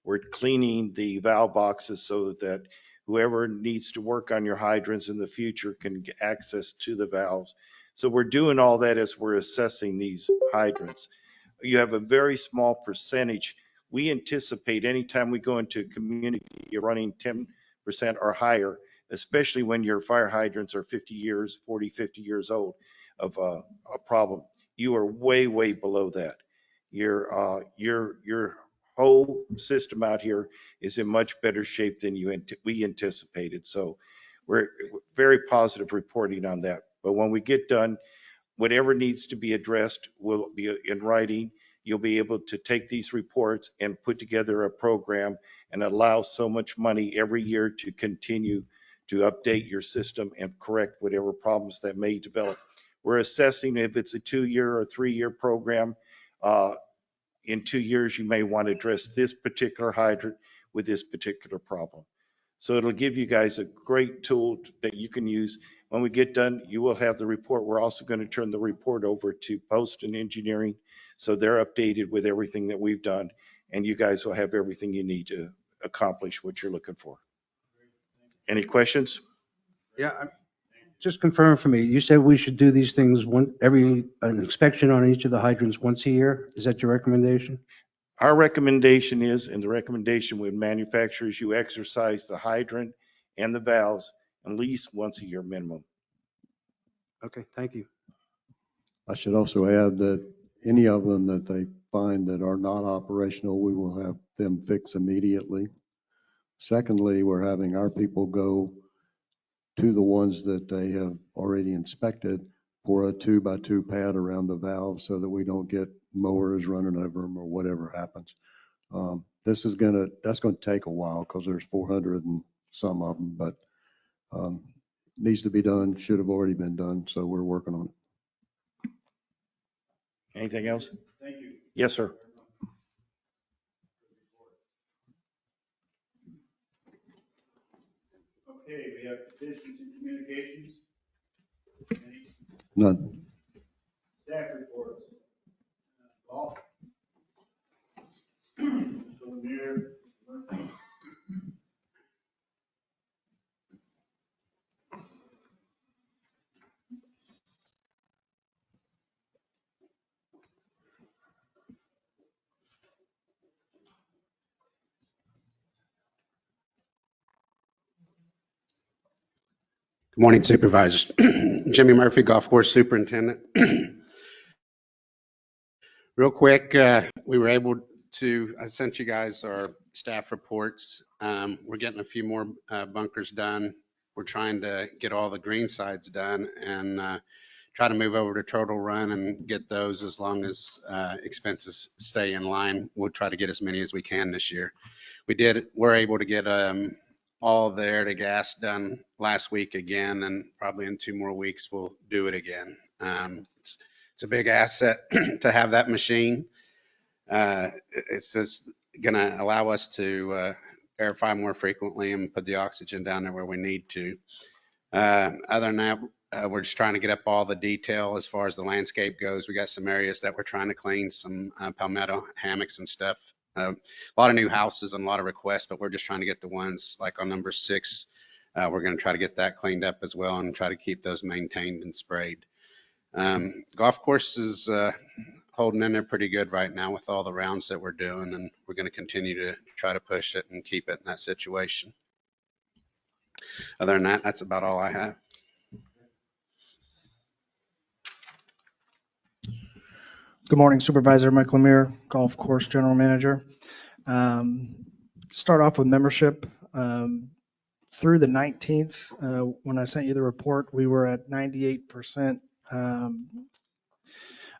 We're cleaning the valve boxes so that whoever needs to work on your hydrants in the future can get access to the valves. So we're doing all that as we're assessing these hydrants. You have a very small percentage. We anticipate anytime we go into a community, you're running 10% or higher, especially when your fire hydrants are 50 years, 40, 50 years old of a problem. You are way, way below that. Your whole system out here is in much better shape than we anticipated. So we're very positive reporting on that. But when we get done, whatever needs to be addressed will be in writing. You'll be able to take these reports and put together a program and allow so much money every year to continue to update your system and correct whatever problems that may develop. We're assessing if it's a 2-year or 3-year program. In 2 years, you may want to address this particular hydrant with this particular problem. So it'll give you guys a great tool that you can use. When we get done, you will have the report. We're also going to turn the report over to Post and Engineering, so they're updated with everything that we've done, and you guys will have everything you need to accomplish what you're looking for. Any questions? Yeah, just confirm for me. You said we should do these things an inspection on each of the hydrants once a year. Is that your recommendation? Our recommendation is, and the recommendation with manufacturers, you exercise the hydrant and the valves at least once a year minimum. Okay, thank you. I should also add that any of them that they find that are not operational, we will have them fix immediately. Secondly, we're having our people go to the ones that they have already inspected, pour a 2x2 pad around the valve so that we don't get mowers running over them or whatever happens. That's going to take a while because there's 400 and some of them, but needs to be done, should have already been done. So we're working on it. Anything else? Thank you. Yes, sir. Okay, we have petitions and communications. None. Staff reports. Golf. Mayor. Good morning, Supervisors. Jimmy Murphy, Golf Course Superintendent. Real quick, we were able to, I sent you guys our staff reports. We're getting a few more bunkers done. We're trying to get all the green sides done and try to move over to Turtle Run and get those as long as expenses stay in line. We'll try to get as many as we can this year. We're able to get all there to gas done last week again, and probably in 2 more weeks we'll do it again. It's a big asset to have that machine. It's just going to allow us to verify more frequently and put the oxygen down there where we need to. Other than that, we're just trying to get up all the detail as far as the landscape goes. We got some areas that we're trying to clean, some palmetto hammocks and stuff. A lot of new houses and a lot of requests, but we're just trying to get the ones like on number 6. We're going to try to get that cleaned up as well and try to keep those maintained and sprayed. Golf course is holding in there pretty good right now with all the rounds that we're doing, and we're going to continue to try to push it and keep it in that situation. Other than that, that's about all I have. Good morning, Supervisor Mike Lemire, Golf Course General Manager. Start off with membership. Through the 19th, when I sent you the report, we were at 98%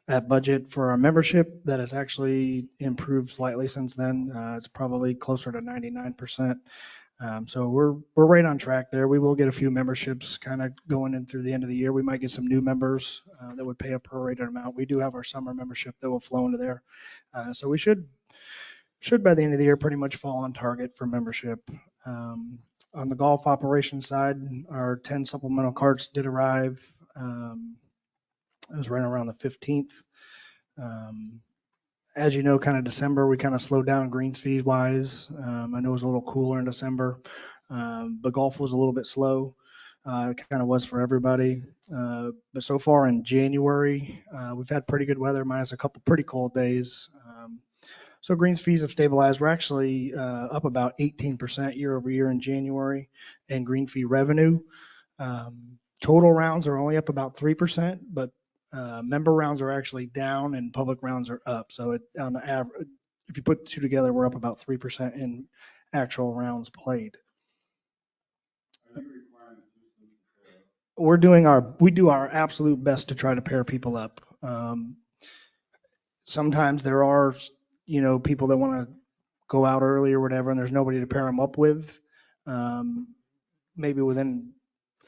at budget for our membership. That has actually improved slightly since then. It's probably closer to 99%. So we're right on track there. We will get a few memberships kind of going in through the end of the year. We might get some new members that would pay a prorated amount. We do have our summer membership that will flow into there. So we should by the end of the year pretty much fall on target for membership. On the golf operation side, our 10 supplemental carts did arrive. It was right around the 15th. As you know, kind of December, we kind of slowed down greens fees wise. I know it was a little cooler in December, but golf was a little bit slow. It kind of was for everybody. But so far in January, we've had pretty good weather, minus a couple pretty cold days. So greens fees have stabilized. We're actually up about 18% year over year in January in green fee revenue. Total rounds are only up about 3%, but member rounds are actually down and public rounds are up. So on the average, if you put the two together, we're up about 3% in actual rounds played. We do our absolute best to try to pair people up. Sometimes there are, people that want to go out early or whatever, and there's nobody to pair them up with. Maybe within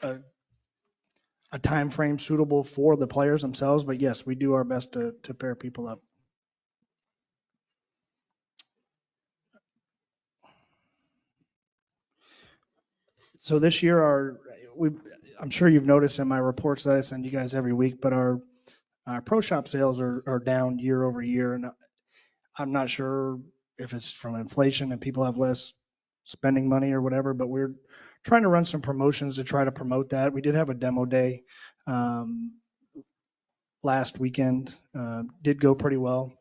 a time frame suitable for the players themselves, but yes, we do our best to pair people up. So this year, I'm sure you've noticed in my reports that I send you guys every week, but our pro shop sales are down year over year, and I'm not sure if it's from inflation and people have less spending money or whatever, but we're trying to run some promotions to try to promote that. We did have a demo day last weekend, did go pretty well.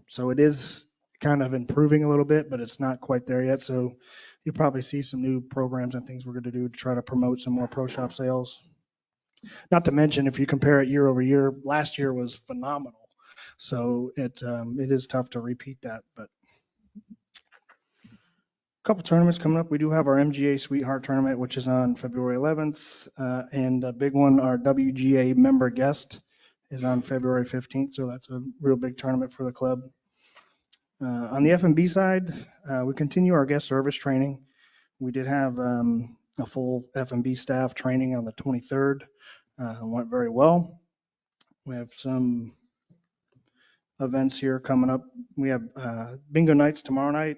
So it is kind of improving a little bit, but it's not quite there yet. So you'll probably see some new programs and things we're going to do to try to promote some more pro shop sales. Not to mention, if you compare it year over year, last year was phenomenal. So it is tough to repeat that, but a couple tournaments coming up. We do have our MGA Sweetheart Tournament, which is on February 11th, and a big one, our WGA Member Guest, is on February 15th. So that's a real big tournament for the club. On the F&B side, we continue our guest service training. We did have a full F&B staff training on the 23rd. Went very well. We have some events here coming up. We have bingo nights tomorrow night.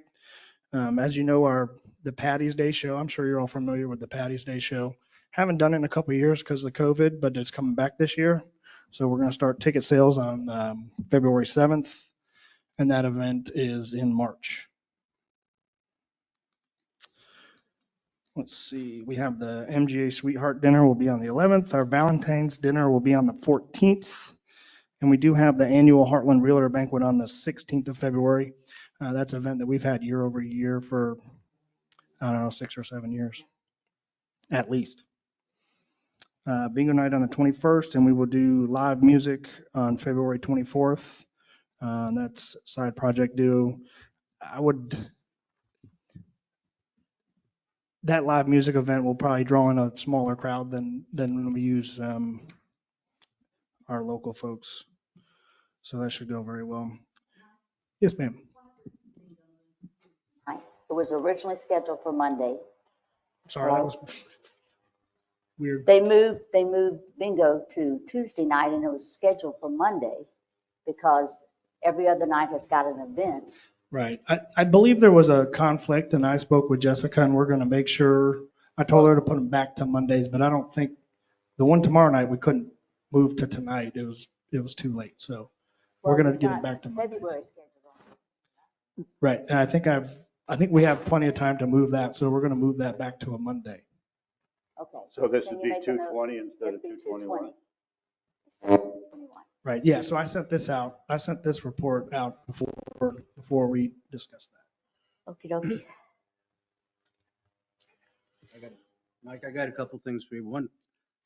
As you know, our the Patty's Day show. I'm sure you're all familiar with the Patty's Day show. Haven't done it in a couple of years because of the COVID, but it's coming back this year. So we're going to start ticket sales on February 7th, and that event is in March. Let's see, we have the MGA Sweetheart Dinner will be on the 11th. Our Valentine's Dinner will be on the 14th. And we do have the annual Heartland Realtor Banquet on the 16th of February. That's an event that we've had year over year for, I don't know, 6 or 7 years, at least. Bingo night on the 21st, and we will do live music on February 24th. That's Side Project Duo. That live music event will probably draw in a smaller crowd than when we use our local folks. So that should go very well. Yes, ma'am. It was originally scheduled for Monday. Sorry, that was weird. They moved bingo to Tuesday night, and it was scheduled for Monday because every other night has got an event. Right. I believe there was a conflict, and I spoke with Jessica, and we're going to make sure, I told her to put them back to Mondays, but I don't think, the one tomorrow night, we couldn't move to tonight. It was too late, so we're going to get it back to Mondays. February scheduled. Right, and I think we have plenty of time to move that, so we're going to move that back to a Monday. Okay. So this Can would you be make a note? 220 instead of It'd be 221. 221. Right, yeah, so I sent this report out before we discussed that. Okie dokie. Mike, I got a couple things for you. One,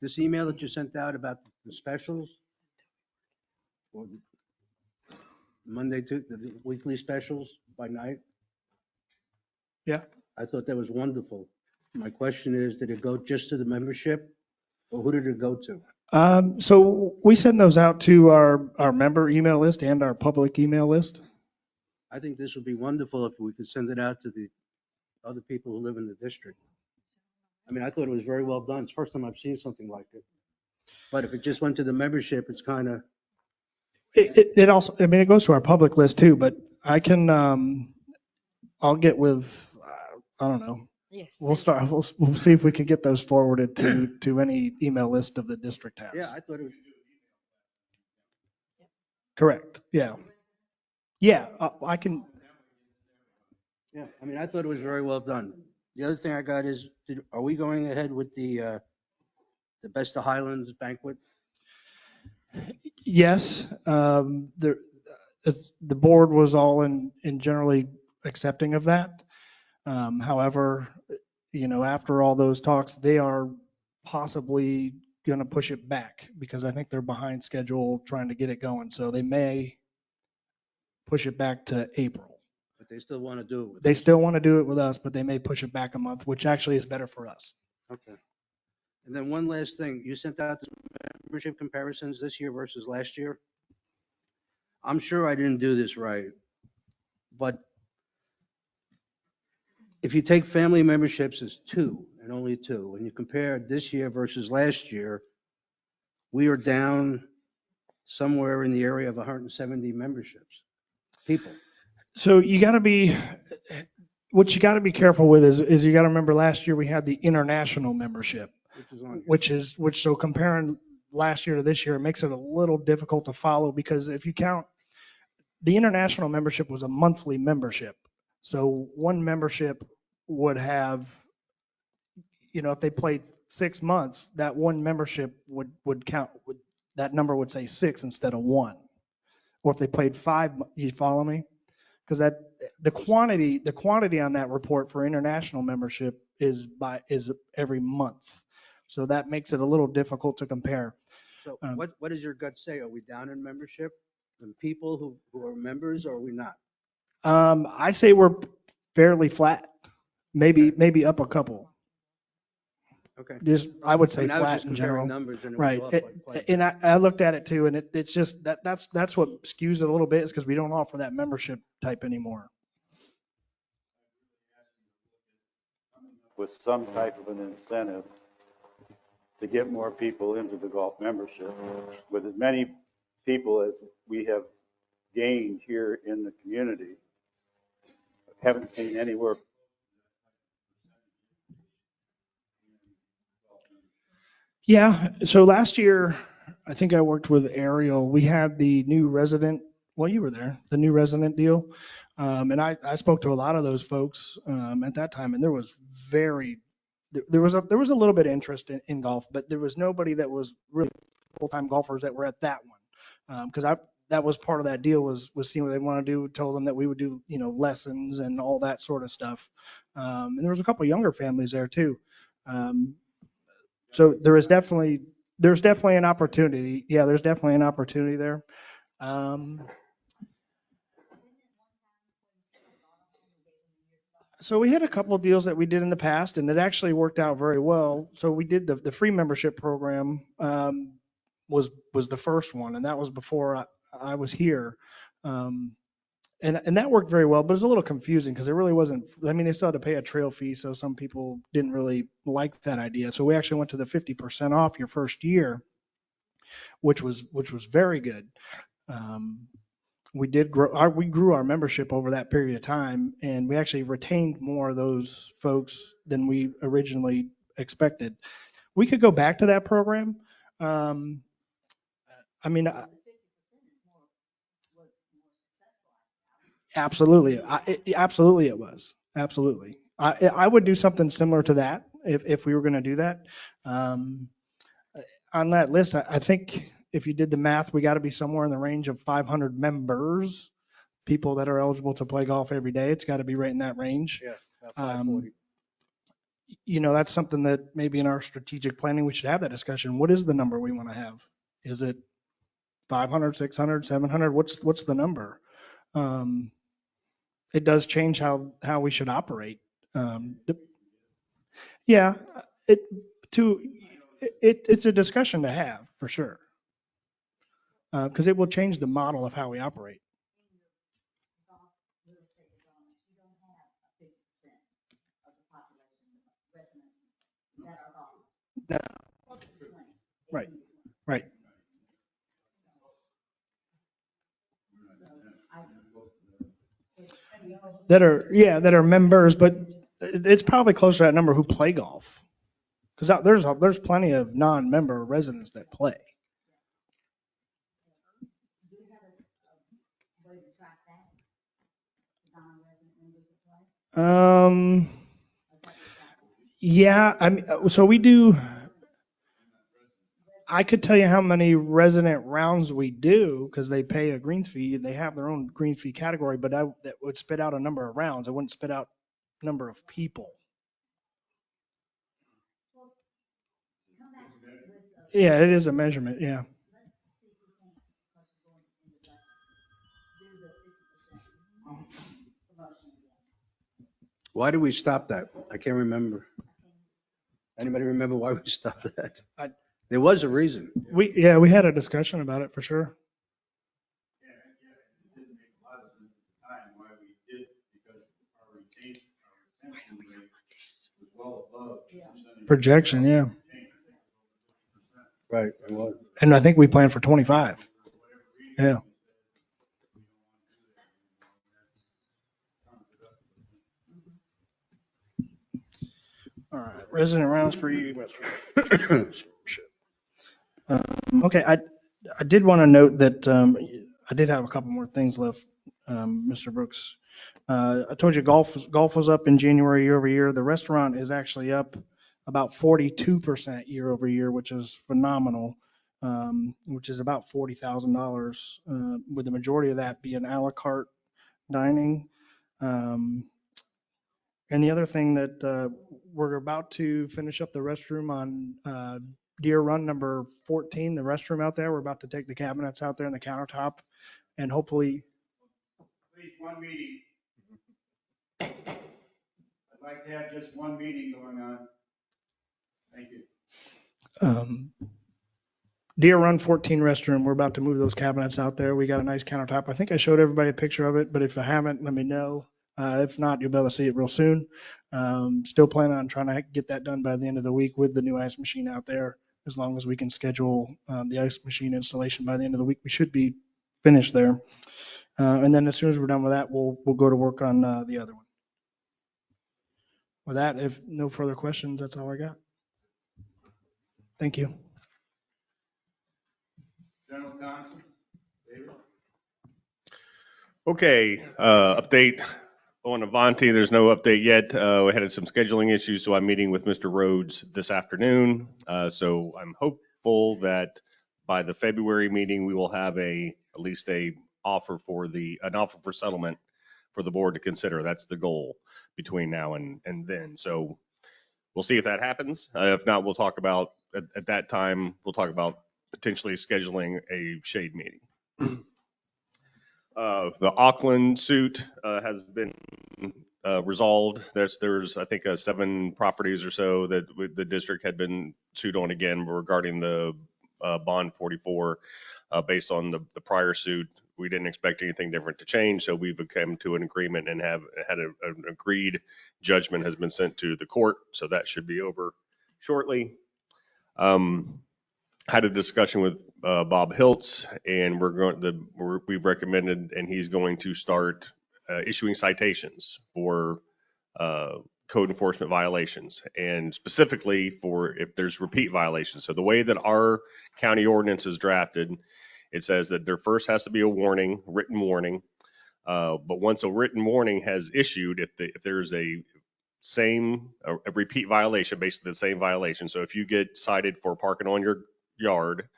this email that you sent out about the specials, or Monday to the weekly specials by night, Yeah. I thought that was wonderful. My question is, did it go just to the membership, or who did it go to? So we send those out to our member email list and our public email list. I think this would be wonderful if we could send it out to the other people who live in the district. I mean, I thought it was very well done. It's the first time I've seen something like it. But if it just went to the membership, it's kind of, It also, I mean, it goes to our public list too, but I can, I'll get with, I don't know. Yes. We'll see if we can get those forwarded to any email list of the district has. yeah, I thought it was, Correct, yeah. Yeah, I can, yeah, I mean, I thought it was very well done. The other thing I got is, are we going ahead with the Best of Highlands banquet? yes, the board was all in generally accepting of that. However, after all those talks, they are possibly going to push it back because I think they're behind schedule trying to get it going. So they may push it back to April. But they still want to do it with They us. still want to do it with us, but they may push it back a month, which actually is better for us. Okay. And then one last thing, you sent out the membership comparisons this year versus last year. I'm sure I didn't do this right, but if you take family memberships as 2 and only 2, and you compare this year versus last year, we are down somewhere in the area of 170 memberships, people. So what you got to be careful with is you got to remember last year we had the international membership, so comparing last year to this year, it makes it a little difficult to follow because if you count, the international membership was a monthly membership. So one membership would have, if they played 6 months, that one membership would count, that number would say 6 instead of 1. Or if they played 5, you follow me? Because the quantity on that report for international membership is every month. So that makes it a little difficult to compare. So what does your gut say? Are we down in membership? And people who are members, or are we not? I say we're fairly flat, maybe up a couple. Okay. I would say I mean, I was flat just in comparing general. numbers and it was Right. off like quite a bit. And I looked at it too, and it's just that's what skews it a little bit is because we don't offer that membership type anymore. With some type of an incentive to get more people into the golf membership. With as many people as we have gained here in the community, haven't seen anywhere Yeah, so last year, I think I worked with Ariel. We had the new resident, well, you were there, the new resident deal. And I spoke to a lot of those folks at that time, and there was there was a little bit of interest in golf, but there was nobody that was really full-time golfers that were at that one. Because that was part of that deal was seeing what they want to do, told them that we would do, lessons and all that sort of stuff. And there was a couple younger families there too. So there's definitely an opportunity. Yeah, there's definitely an opportunity there. Um, so we had a couple of deals that we did in the past, and it actually worked out very well. So we did the free membership program was the first one, and that was before I was here. Um, and that worked very well, but it was a little confusing because it really wasn't. I mean, they still had to pay a trail fee, so some people didn't really like that idea. So we actually went to the 50% off your first year, which was very good. Um, we grew our membership over that period of time, and we actually retained more of those folks than we originally expected. We could go back to that program. Um, I mean, absolutely, absolutely it was. Absolutely. I would do something similar to that if we were going to do that. Um, on that list, I think if you did the math, we got to be somewhere in the range of 500 members, people that are eligible to play golf every day. It's got to be right in that range. Yeah, about 540. That's something that maybe in our strategic planning, we should have that discussion. What is the number we want to have? Is it 500, 600, 700? What's the number? It does change how we should operate. Yeah, it it's a discussion to have for sure. Because it will change the model of how we operate. No. Right, right. That are members, but it's probably closer to that number who play golf. Because there's plenty of non-member residents that play. Um, yeah, I mean, so we do. I could tell you how many resident rounds we do because they pay a greens fee and they have their own green fee category, but that would spit out a number of rounds. It wouldn't spit out number of people. Yeah, it is a measurement. Yeah. Why did we stop that? I can't remember. Anybody remember why we stopped that? There was a reason. We had a discussion about it for sure. Projection, yeah. Right. And I think we planned for 25. Yeah. All right, resident rounds per year. Okay, I did want to note that I did have a couple more things left, Mr. Brooks. I told you golf was up in January year over year. The restaurant is actually up about 42% year over year, which is phenomenal, which is about $40,000, with the majority of that being a la carte dining. And the other thing that we're about to finish up the restroom on Deer Run number 14, the restroom out there. We're about to take the cabinets out there and the countertop, and hopefully. Please, one meeting. I'd like to have just one meeting going on. Thank you. Deer Run 14 restroom. We're about to move those cabinets out there. We got a nice countertop. I think I showed everybody a picture of it, but if I haven't, let me know. If not, you'll be able to see it real soon. Still planning on trying to get that done by the end of the week with the new ice machine out there. As long as we can schedule the ice machine installation by the end of the week, we should be finished there. And then as soon as we're done with that, we'll go to work on the other one. With that, if no further questions, that's all I got. Thank you. General Counsel, David? Okay, update on Avanti. There's no update yet. We had some scheduling issues, so I'm meeting with Mr. Rhodes this afternoon. So I'm hopeful that by the February meeting, we will have at least an offer for settlement for the board to consider. That's the goal between now and then. So we'll see if that happens. If not, we'll talk about, at that time, we'll talk about potentially scheduling a shade meeting. The Auckland suit has been resolved. There's I think 7 properties or so that the district had been sued on again regarding the bond 44 based on the prior suit. We didn't expect anything different to change, so we've come to an agreement and have had an agreed judgment has been sent to the court, so that should be over shortly. Had a discussion with Bob Hiltz, and we've recommended, and he's going to start issuing citations for code enforcement violations, and specifically for if there's repeat violations. So the way that our county ordinance is drafted, it says that there first has to be a warning, written warning. But once a written warning has issued, if there's a repeat violation, basically the same violation. So if you get cited for parking on your yard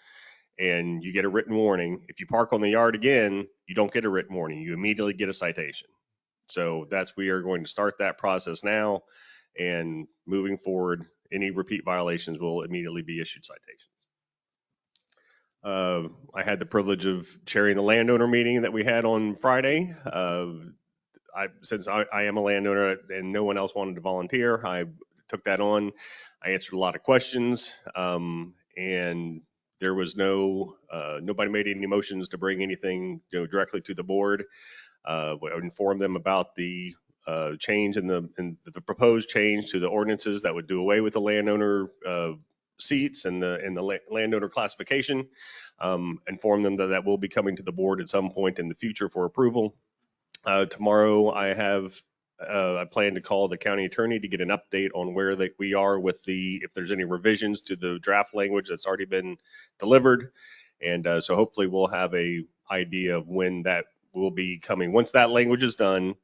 and you get a written warning, if you park on the yard again, you don't get a written warning. You immediately get a citation. So we are going to start that process now, and moving forward, any repeat violations will immediately be issued citations. I had the privilege of chairing the landowner meeting that we had on Friday. Since I am a landowner and no one else wanted to volunteer, I took that on. I answered a lot of questions, and there was nobody made any motions to bring anything directly to the board. I informed them about the change in the proposed change to the ordinances that would do away with the landowner seats and the landowner classification. Inform them that will be coming to the board at some point in the future for approval. Tomorrow I plan to call the county attorney to get an update on where we are with if there's any revisions to the draft language that's already been delivered. And so hopefully we'll have a idea of when that will be coming. Once that language is done,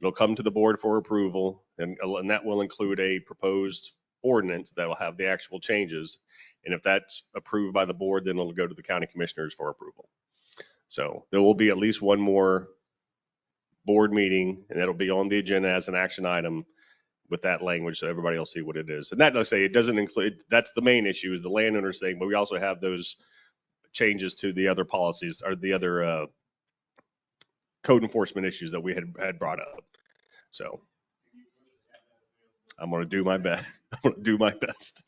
it'll come to the board for approval, and that will include a proposed ordinance that will have the actual changes. And if that's approved by the board, then it'll go to the county commissioners for approval. So there will be at least one more board meeting, and that'll be on the agenda as an action item with that language, so everybody will see what it is. And that does say it doesn't include, that's the main issue is the landowner thing, but we also have those changes to the other policies or the other code enforcement issues that we had brought up. So I'm going to do my best. I'm going to do my best.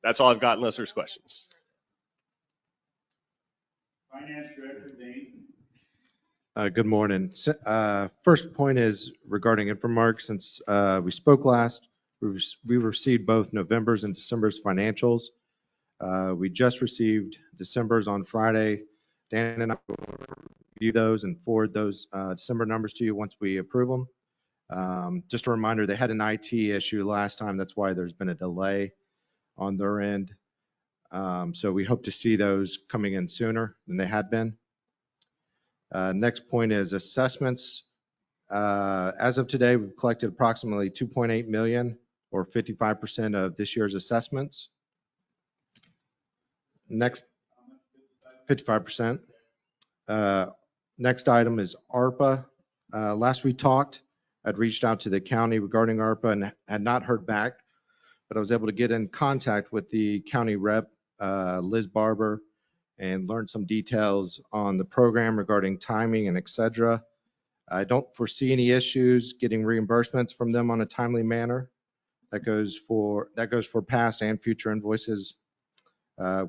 That's all I've got unless there's questions. Finance Director Dane. Good morning. First point is regarding Infomark. Since we spoke last, we received both November's and December's financials. We just received December's on Friday. Dan and I will review those and forward those December numbers to you once we approve them. Just a reminder, they had an IT issue last time. That's why there's been a delay on their end. So we hope to see those coming in sooner than they had been. Next point is assessments. As of today, we've collected approximately 2.8 million or 55% of this year's assessments. Next, 55%. Next item is ARPA. Last we talked, I'd reached out to the county regarding ARPA and had not heard back, but I was able to get in contact with the county rep, Liz Barber, and learn some details on the program regarding timing and et cetera. I don't foresee any issues getting reimbursements from them on a timely manner. That goes for past and future invoices.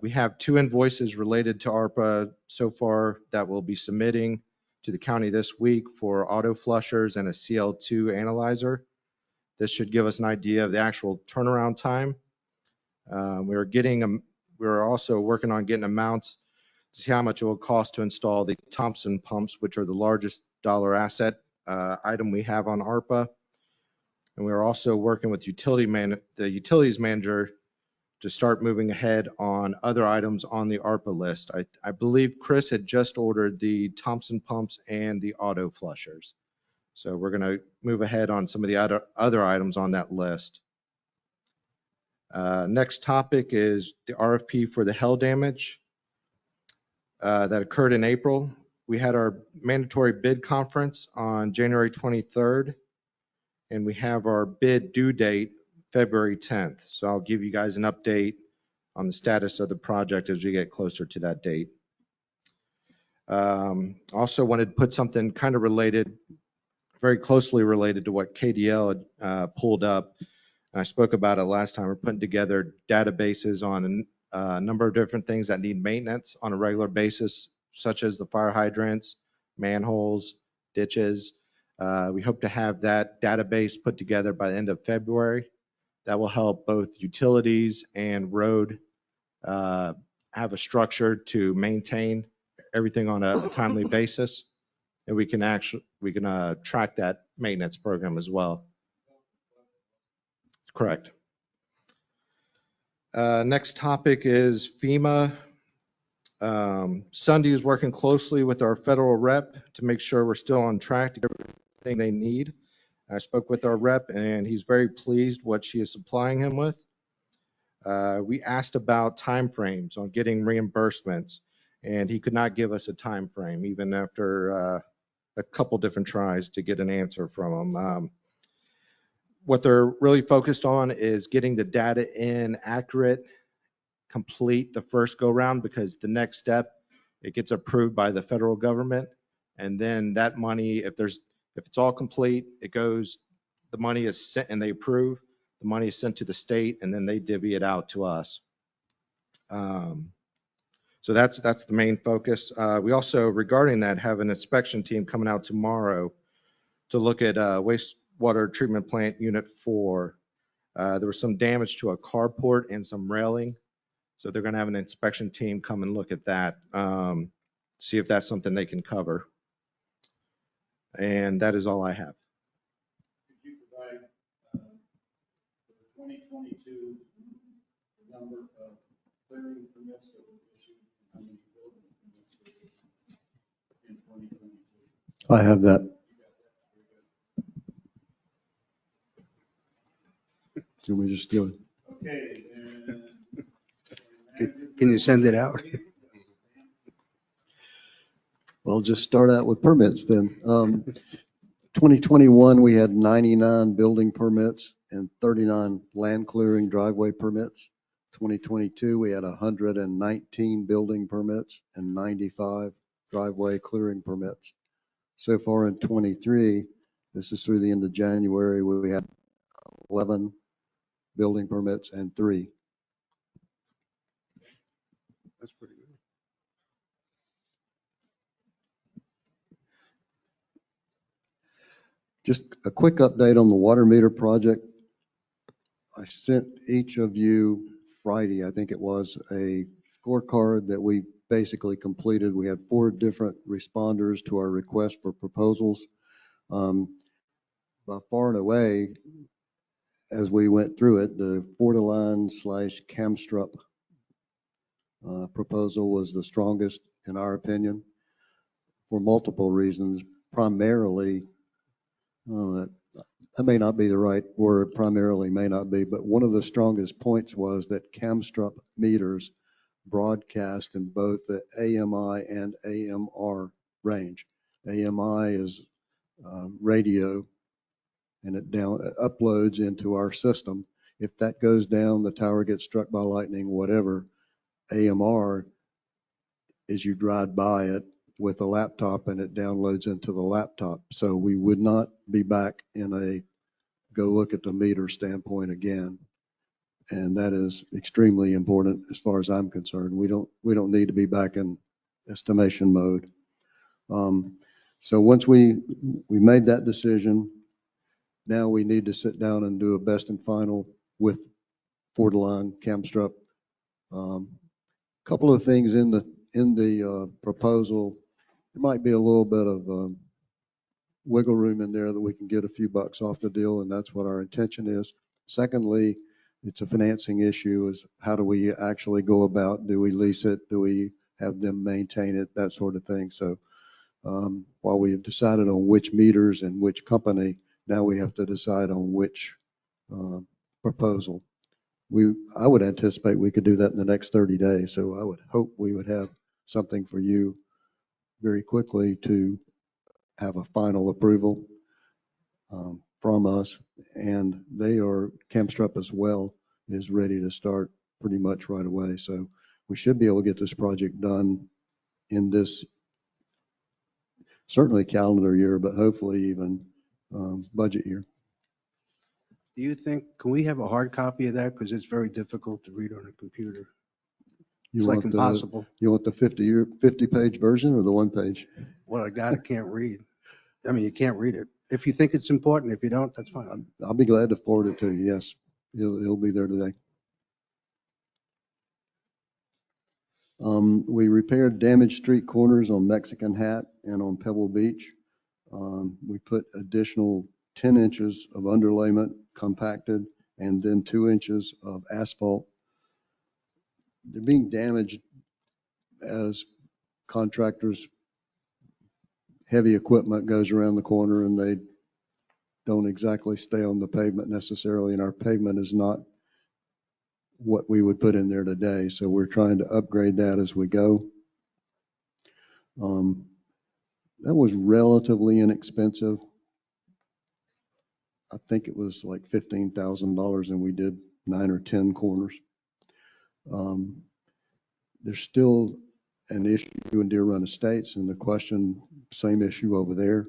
We have 2 invoices related to ARPA so far that we'll be submitting to the county this week for auto flushers and a CL2 analyzer. This should give us an idea of the actual turnaround time. We're also working on getting amounts to see how much it will cost to install the Thompson pumps, which are the largest dollar asset item we have on ARPA. And we're also working with the utilities manager to start moving ahead on other items on the ARPA list. I believe Chris had just ordered the Thompson pumps and the auto flushers. So we're going to move ahead on some of the other items on that list. Next topic is the RFP for the hail damage that occurred in April. We had our mandatory bid conference on January 23rd, and we have our bid due date February 10th. So I'll give you guys an update on the status of the project as we get closer to that date. Also wanted to put something kind of related, very closely related to what KDL had pulled up. I spoke about it last time. We're putting together databases on a number of different things that need maintenance on a regular basis, such as the fire hydrants, manholes, ditches. We hope to have that database put together by the end of February. That will help both utilities and road have a structure to maintain everything on a timely basis. And we can track that maintenance program as well. Correct. Next topic is FEMA. Sunday is working closely with our federal rep to make sure we're still on track to get everything they need. I spoke with our rep and he's very pleased what she is supplying him with. We asked about timeframes on getting reimbursements, and he could not give us a time frame, even after a couple different tries to get an answer from him. What they're really focused on is getting the data in accurate, complete the first go round, because the next step, it gets approved by the federal government. And then that money, if it's all complete, it goes, the money is sent and they approve, the money is sent to the state and then they divvy it out to us. So that's the main focus. We also, regarding that, have an inspection team coming out tomorrow to look at wastewater treatment plant unit 4. There was some damage to a carport and some railing. So they're going to have an inspection team come and look at that, see if that's something they can cover. And that is all I have. Could you provide for 2022 the number of clearing permits that were issued and how many building permits were issued in 2022? I have that. Can we just do it? Okay. Can you send it out? Well, just start out with permits then. 2021, we had 99 building permits and 39 land clearing driveway permits. 2022, we had 119 building permits and 95 driveway clearing permits. So far in 23, this is through the end of January, we had 11 building permits and 3. That's pretty good. Just a quick update on the water meter project. I sent each of you Friday, I think it was, a scorecard that we basically completed. We had 4 different responders to our request for proposals. By far and away, as we went through it, the Fortiline/Camstrup proposal was the strongest in our opinion for multiple reasons. Primarily, that may not be the right word, primarily may not be, but one of the strongest points was that Camstrup meters broadcast in both the AMI and AMR range. AMI is radio, and it uploads into our system. If that goes down, the tower gets struck by lightning, whatever. AMR is you drive by it with a laptop and it downloads into the laptop. So we would not be back in a go look at the meter standpoint again. And that is extremely important as far as I'm concerned. We don't need to be back in estimation mode. So once we made that decision, now we need to sit down and do a best and final with Fortiline, Camstrup. Couple of things in the proposal. There might be a little bit of wiggle room in there that we can get a few bucks off the deal, and that's what our intention is. Secondly, it's a financing issue, is how do we actually go about, do we lease it? Do we have them maintain it? That sort of thing. So while we have decided on which meters and which company, now we have to decide on which proposal. I would anticipate we could do that in the next 30 days. So I would hope we would have something for you very quickly to have a final approval from us. And Camstrup as well is ready to start pretty much right away. So we should be able to get this project done in this certainly calendar year, but hopefully even budget year. Do you think, can we have a hard copy of that? Because it's very difficult to read on a computer. It's like impossible. You want the 50-page version or the one page? What I got, I can't read. I mean, you can't read it. If you think it's important, if you don't, that's fine. I'll be glad to forward it to you. Yes, it'll be there today. We repaired damaged street corners on Mexican Hat and on Pebble Beach. We put additional 10 inches of underlayment compacted and then 2 inches of asphalt. They're being damaged as contractors, heavy equipment goes around the corner and they don't exactly stay on the pavement necessarily. And our pavement is not what we would put in there today. So we're trying to upgrade that as we go. That was relatively inexpensive. I think it was like $15,000 and we did 9 or 10 corners. There's still an issue in Deer Run Estates and the question, same issue over there.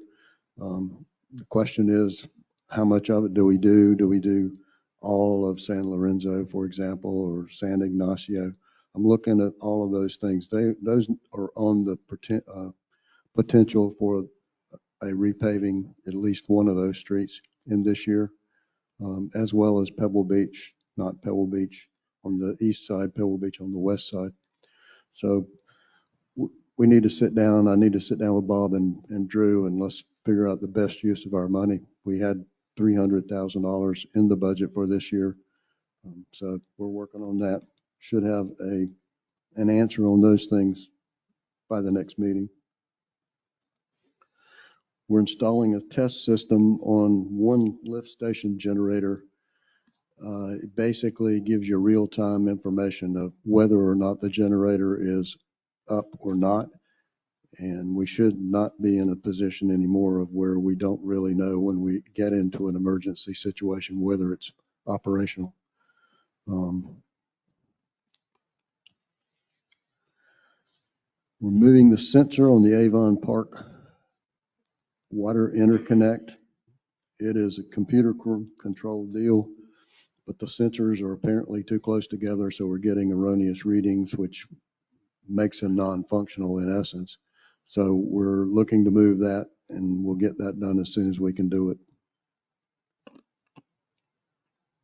The question is, how much of it do we do? Do we do all of San Lorenzo, for example, or San Ignacio? I'm looking at all of those things. Those are on the potential for a repaving at least one of those streets in this year, as well as Pebble Beach, not Pebble Beach on the east side, Pebble Beach on the west side. So we need to sit down. I need to sit down with Bob and Drew and let's figure out the best use of our money. We had $300,000 in the budget for this year. So we're working on that. Should have an answer on those things by the next meeting. We're installing a test system on one lift station generator. It basically gives you real-time information of whether or not the generator is up or not. And we should not be in a position anymore of where we don't really know when we get into an emergency situation, whether it's operational. We're moving the sensor on the Avon Park water interconnect. It is a computer controlled deal, but the sensors are apparently too close together, so we're getting erroneous readings, which makes them non-functional in essence. So we're looking to move that, and we'll get that done as soon as we can do it.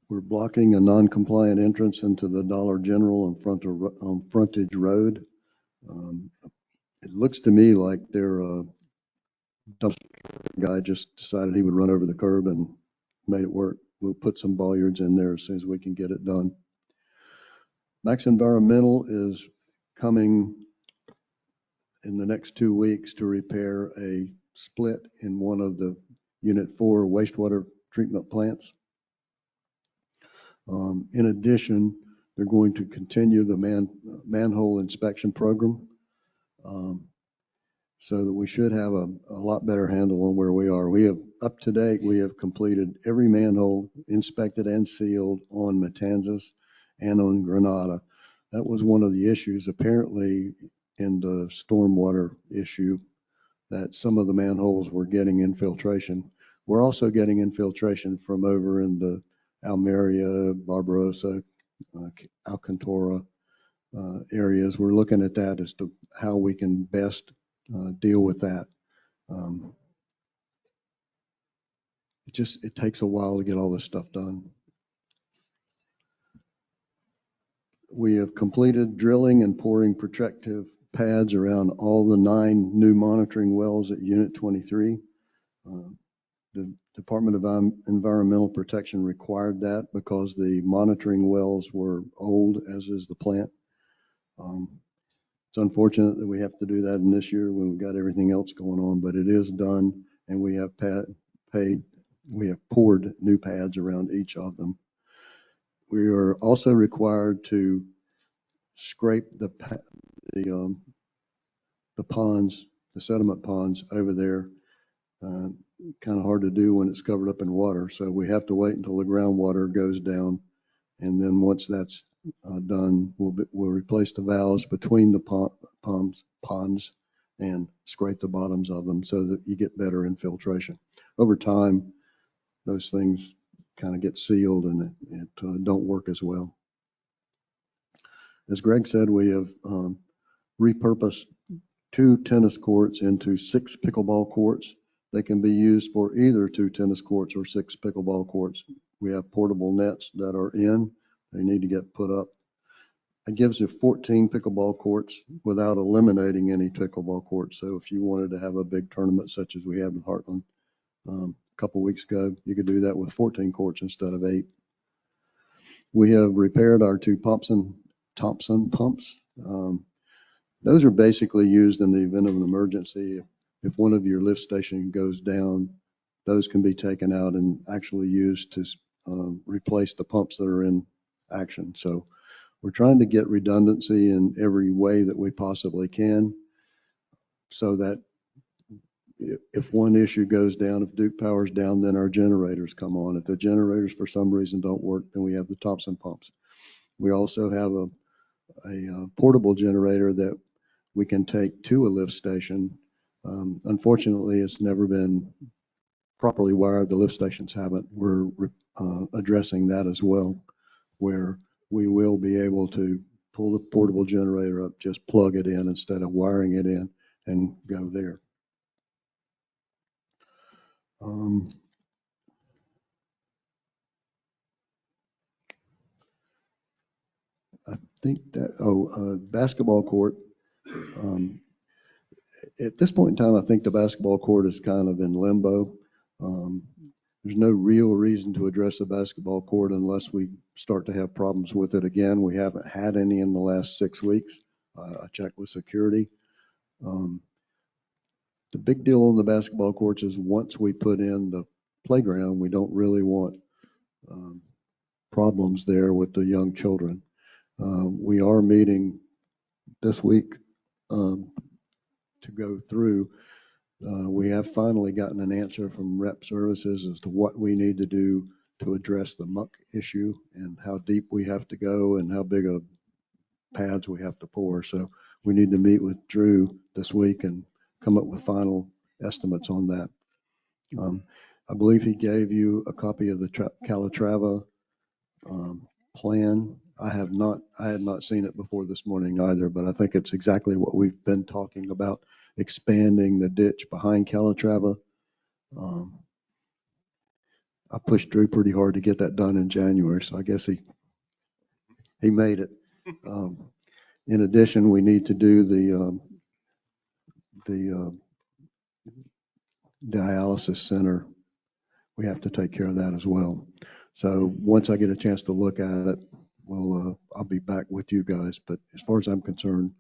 We're blocking a non-compliant entrance into the Dollar General on Frontage Road. It looks to me like their dumpster guy just decided he would run over the curb and made it work. We'll put some bollards in there as soon as we can get it done. Max Environmental is coming in the next 2 weeks to repair a split in one of the Unit 4 wastewater treatment plants. In addition, they're going to continue the manhole inspection program, so that we should have a lot better handle on where we are. We have, up to date, we have completed every manhole inspected and sealed on Matanzas and on Granada. That was one of the issues apparently in the stormwater issue, that some of the manholes were getting infiltration. We're also getting infiltration from over in the Almeria, Barbarossa, Alcantora areas. We're looking at that as to how we can best deal with that. It takes a while to get all this stuff done. We have completed drilling and pouring protective pads around all the 9 new monitoring wells at Unit 23. The Department of Environmental Protection required that because the monitoring wells were old, as is the plant. It's unfortunate that we have to do that in this year when we've got everything else going on, but it is done, and we have poured new pads around each of them. We are also required to scrape the ponds, the sediment ponds over there. Kind of hard to do when it's covered up in water, so we have to wait until the groundwater goes down, and then once that's done, we'll replace the valves between the ponds and scrape the bottoms of them so that you get better infiltration. Over time, those things kind of get sealed and it don't work as well. As Greg said, we have repurposed 2 tennis courts into 6 pickleball courts. They can be used for either 2 tennis courts or 6 pickleball courts. We have portable nets that are in. They need to get put up. It gives you 14 pickleball courts without eliminating any pickleball courts. So if you wanted to have a big tournament such as we had with Heartland a couple weeks ago, you could do that with 14 courts instead of 8. We have repaired our 2 Thompson pumps. Those are basically used in the event of an emergency. If one of your lift station goes down, those can be taken out and actually used to replace the pumps that are in action. So we're trying to get redundancy in every way that we possibly can so that if one issue goes down, if Duke Power's down, then our generators come on. If the generators for some reason don't work, then we have the Thompson pumps. We also have a portable generator that we can take to a lift station. Unfortunately, it's never been properly wired. The lift stations haven't. We're addressing that as well, where we will be able to pull the portable generator up, just plug it in instead of wiring it in and go there. I think that, basketball court. At this point in time, I think the basketball court is kind of in limbo. There's no real reason to address the basketball court unless we start to have problems with it again. We haven't had any in the last 6 weeks. I checked with security. The big deal on the basketball courts is once we put in the playground, we don't really want problems there with the young children. We are meeting this week to go through. We have finally gotten an answer from Rep Services as to what we need to do to address the muck issue and how deep we have to go and how big of pads we have to pour. So we need to meet with Drew this week and come up with final estimates on that. I believe he gave you a copy of the Calatrava plan. I had not seen it before this morning either, but I think it's exactly what we've been talking about, expanding the ditch behind Calatrava. I pushed Drew pretty hard to get that done in January, so I guess he made it. In addition, we need to do the dialysis center. We have to take care of that as well. So once I get a chance to look at it, I'll be back with you guys. But as far as I'm concerned,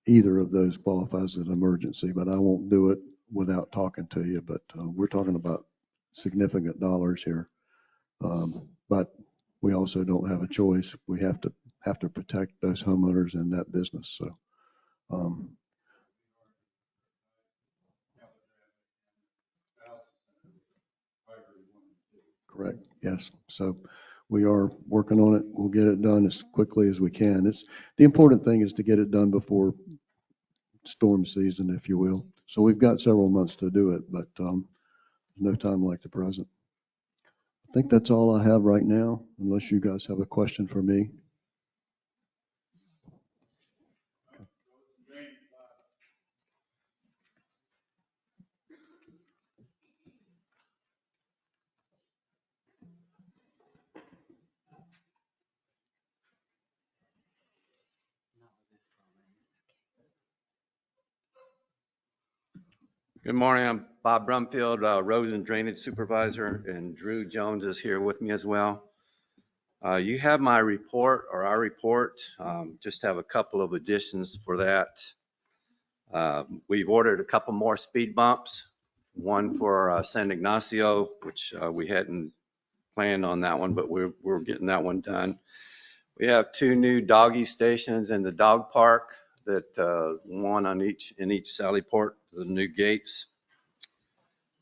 either of those qualifies as an emergency, but I won't do it without talking to you. But we're talking about significant dollars here. But we also don't have a choice. We have to protect those homeowners in that business. So correct. Yes. So we are working on it. We'll get it done as quickly as we can. The important thing is to get it done before storm season, if you will. So we've got several months to do it, but no time like the present. I think that's all I have right now, unless you guys have a question for me. Good morning. I'm Bob Brumfield, Roads and Drainage Supervisor, and Drew Jones is here with me as well. You have my report, or our report. Just have a couple of additions for that. We've ordered a couple more speed bumps, one for San Ignacio, which we hadn't planned on that one, but we're getting that one done. We have 2 new doggy stations in the dog park, that one in each Sally Port, the new gates.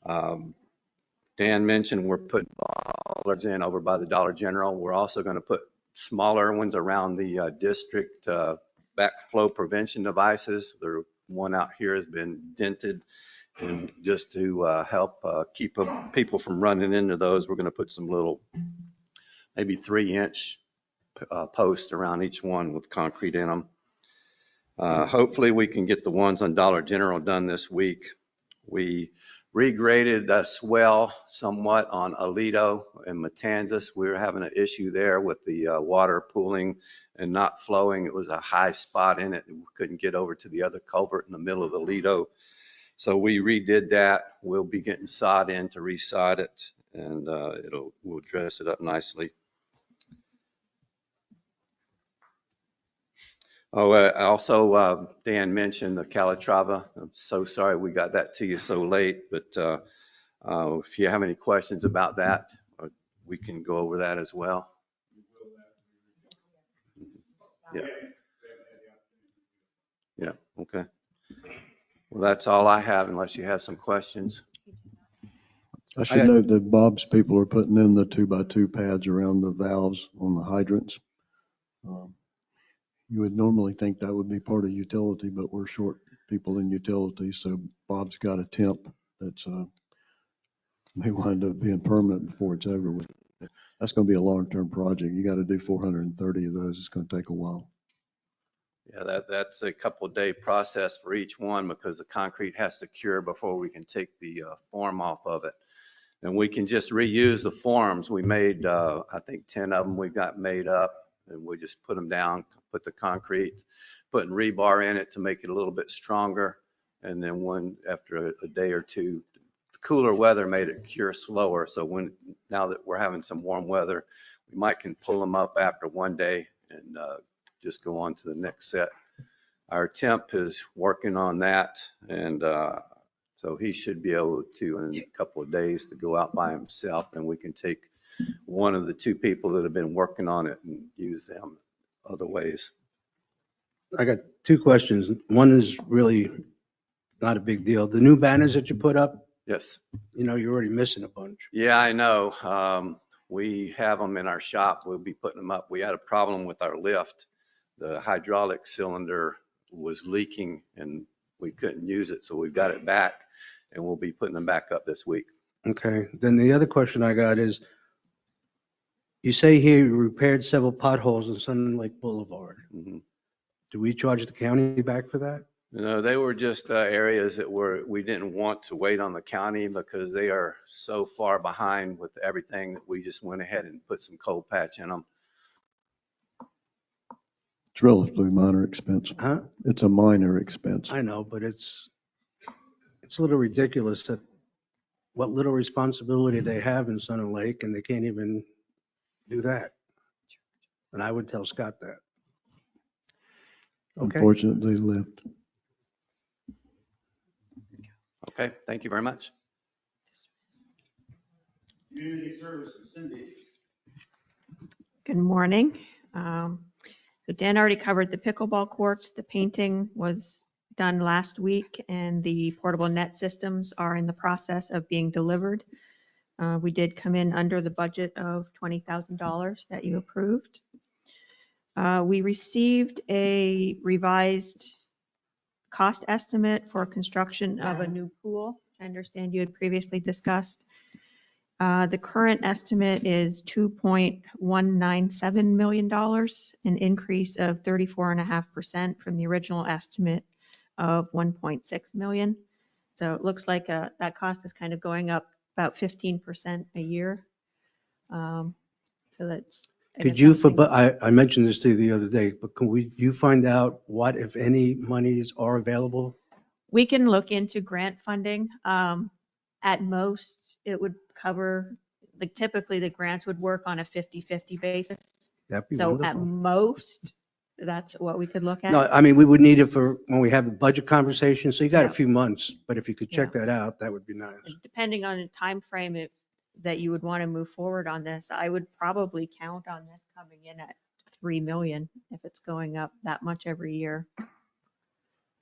Dan mentioned we're putting bollards in over by the Dollar General. We're also going to put smaller ones around the district backflow prevention devices. The one out here has been dented, and just to help keep people from running into those, we're going to put some little, maybe 3-inch posts around each one with concrete in them. Hopefully we can get the ones on Dollar General done this week. We regraded the swell somewhat on Aledo and Matanzas. We were having an issue there with the water pooling and not flowing. It was a high spot in it. We couldn't get over to the other culvert in the middle of Aledo. So we redid that. We'll be getting sod in to resod it, and we'll dress it up nicely. Oh, also, Dan mentioned the Calatrava. I'm so sorry we got that to you so late, but if you have any questions about that, we can go over that as well. Yeah. Yeah, okay. Well, that's all I have, unless you have some questions. I should note that Bob's people are putting in the 2x2 pads around the valves on the hydrants. You would normally think that would be part of utility, but we're short people in utility. So Bob's got a temp that's may wind up being permanent before it's over with. That's going to be a long-term project. You got to do 430 of those. It's going to take a while. Yeah, that's a couple-day process for each one, because the concrete has to cure before we can take the form off of it. And we can just reuse the forms. We made, I think 10 of them we got made up, and we just put them down, put the concrete, putting rebar in it to make it a little bit stronger. And then after a day or two, the cooler weather made it cure slower. So now that we're having some warm weather, we might can pull them up after one day and just go on to the next set. Our temp is working on that, and so he should be able to, in a couple of days, to go out by himself, and we can take one of the 2 people that have been working on it and use them other ways. I got 2 questions. One is really not a big deal. The new banners that you put up, Yes. you know, you're already missing a bunch. Yeah, I know. We have them in our shop. We'll be putting them up. We had a problem with our lift. The hydraulic cylinder was leaking and we couldn't use it. So we've got it back, and we'll be putting them back up this week. Okay. Then the other question I got is, you say here you repaired several potholes on Sun Lake Boulevard. Mm-hmm. Do we charge the county back for that? No, they were just areas that we didn't want to wait on the county, because they are so far behind with everything that we just went ahead and put some cold patch in them. It's relatively minor expense. Huh? It's a minor expense. I know, but it's a little ridiculous that what little responsibility they have in Sun Lake, and they can't even do that. And I would tell Scott that. Okay. Unfortunately, left. Okay, thank you very much. Community services, Cindy. Good morning. So Dan already covered the pickleball courts. The painting was done last week, and the portable net systems are in the process of being delivered. We did come in under the budget of $20,000 that you approved. We received a revised cost estimate for construction of a new pool. I understand you had previously discussed. The current estimate is $2.197 million, an increase of 34.5% from the original estimate of $1.6 million. So it looks like that cost is kind of going up about 15% a year. So that's. Could you, I mentioned this to you the other day, but you find out what, if any, monies are available? We can look into grant funding. At most, it would cover, like typically the grants would work on a 50-50 basis. That'd be So at wonderful. most, that's what we could look at. No, I mean, we would need it for when we have the budget conversation, so you got a Yeah. few months, but if you could check that out, that would be nice. Depending on the time frame that you would want to move forward on this, I would probably count on this coming in at 3 million if it's going up that much every year.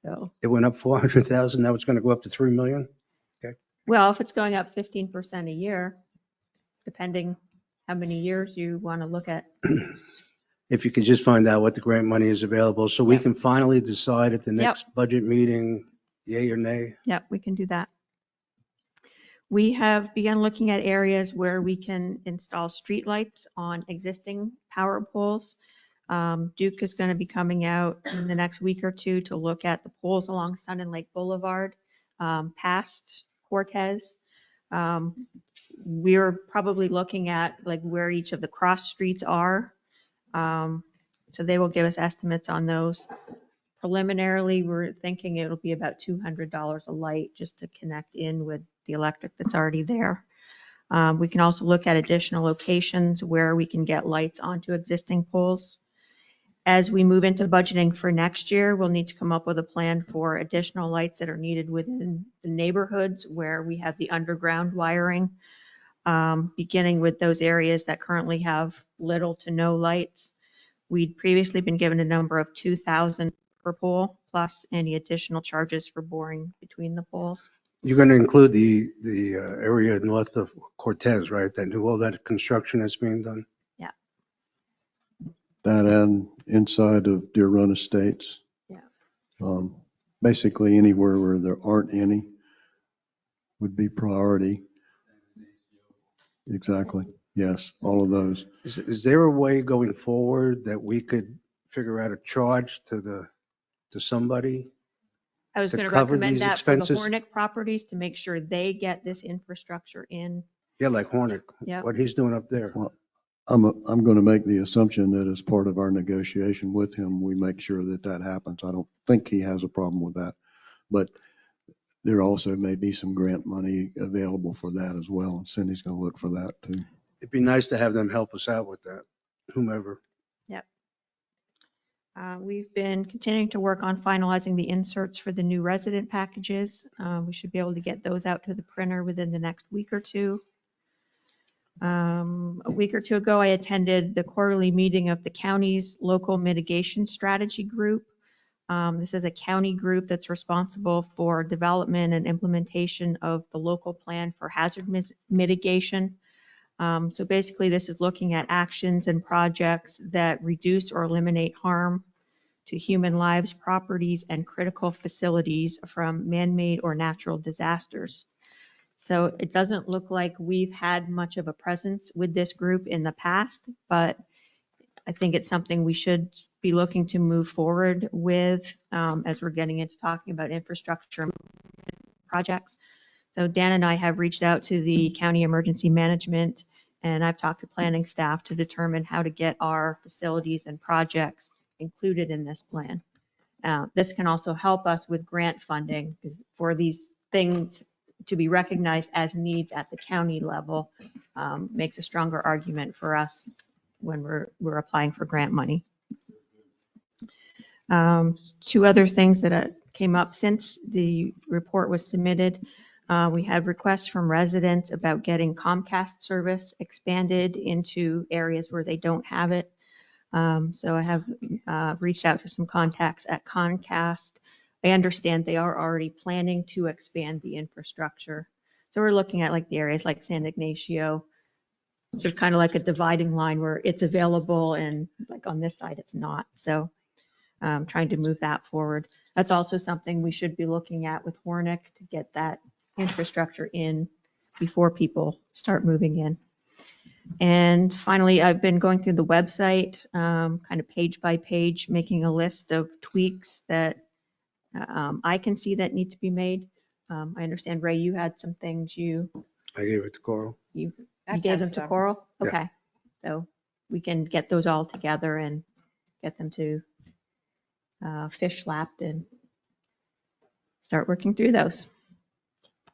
So, It went up 400,000, now it's going to go up to 3 million? well, if it's going up 15% a year, depending how many years you want to look at. If you could just find out what the grant money is available, so we can finally decide at the next budget meeting, yay or nay. Yep, we can do that. We have begun looking at areas where we can install streetlights on existing power poles. Duke is going to be coming out in the next week or two to look at the poles along Sun and Lake Boulevard, past Cortez. We're probably looking at like where each of the cross streets are. So they will give us estimates on those. Preliminarily, we're thinking it'll be about $200 a light just to connect in with the electric that's already there. We can also look at additional locations where we can get lights onto existing poles. As we move into budgeting for next year, we'll need to come up with a plan for additional lights that are needed within the neighborhoods where we have the underground wiring, beginning with those areas that currently have little to no lights. We'd previously been given a number of 2,000 per pole, plus any additional charges for boring between the poles. You're going to include the area north of Cortez, right? That all that construction that's being done? Yeah. That and inside of Deer Run Estates. Yeah. Basically anywhere where there aren't any would be priority. Exactly. Yes, all of those. Is there a way going forward that we could figure out a charge to somebody? I was to going to cover recommend these that for the expenses? Hornick properties to make sure they get this infrastructure in. Yeah, like Hornick, Yep. what he's doing up there. Well, I'm going to make the assumption that as part of our negotiation with him, we make sure that that happens. I don't think he has a problem with that, but there also may be some grant money available for that as well. And Cindy's going to look for that too. It'd be nice to have them help us out with that, whomever. Yep. We've been continuing to work on finalizing the inserts for the new resident packages. We should be able to get those out to the printer within the next week or two. A week or two ago, I attended the quarterly meeting of the county's local mitigation strategy group. This is a county group that's responsible for development and implementation of the local plan for hazard mitigation. So basically, this is looking at actions and projects that reduce or eliminate harm to human lives, properties, and critical facilities from man-made or natural disasters. So it doesn't look like we've had much of a presence with this group in the past, but I think it's something we should be looking to move forward with as we're getting into talking about infrastructure projects. So Dan and I have reached out to the county emergency management, and I've talked to planning staff to determine how to get our facilities and projects included in this plan. This can also help us with grant funding for these things to be recognized as needs at the county level, makes a stronger argument for us when we're applying for grant money. Two other things that came up since the report was submitted. We had requests from residents about getting Comcast service expanded into areas where they don't have it. So I have reached out to some contacts at Comcast. I understand they are already planning to expand the infrastructure. So we're looking at like the areas like San Ignacio. There's kind of like a dividing line where it's available and like on this side it's not. So trying to move that forward. That's also something we should be looking at with Hornick to get that infrastructure in before people start moving in. And finally, I've been going through the website, kind of page by page, making a list of tweaks that I can see that need to be made. I understand, Ray, you had some things I gave it to Coral. You gave them to Coral? Yeah. Okay. So we can get those all together and get them to fish lapped and start working through those.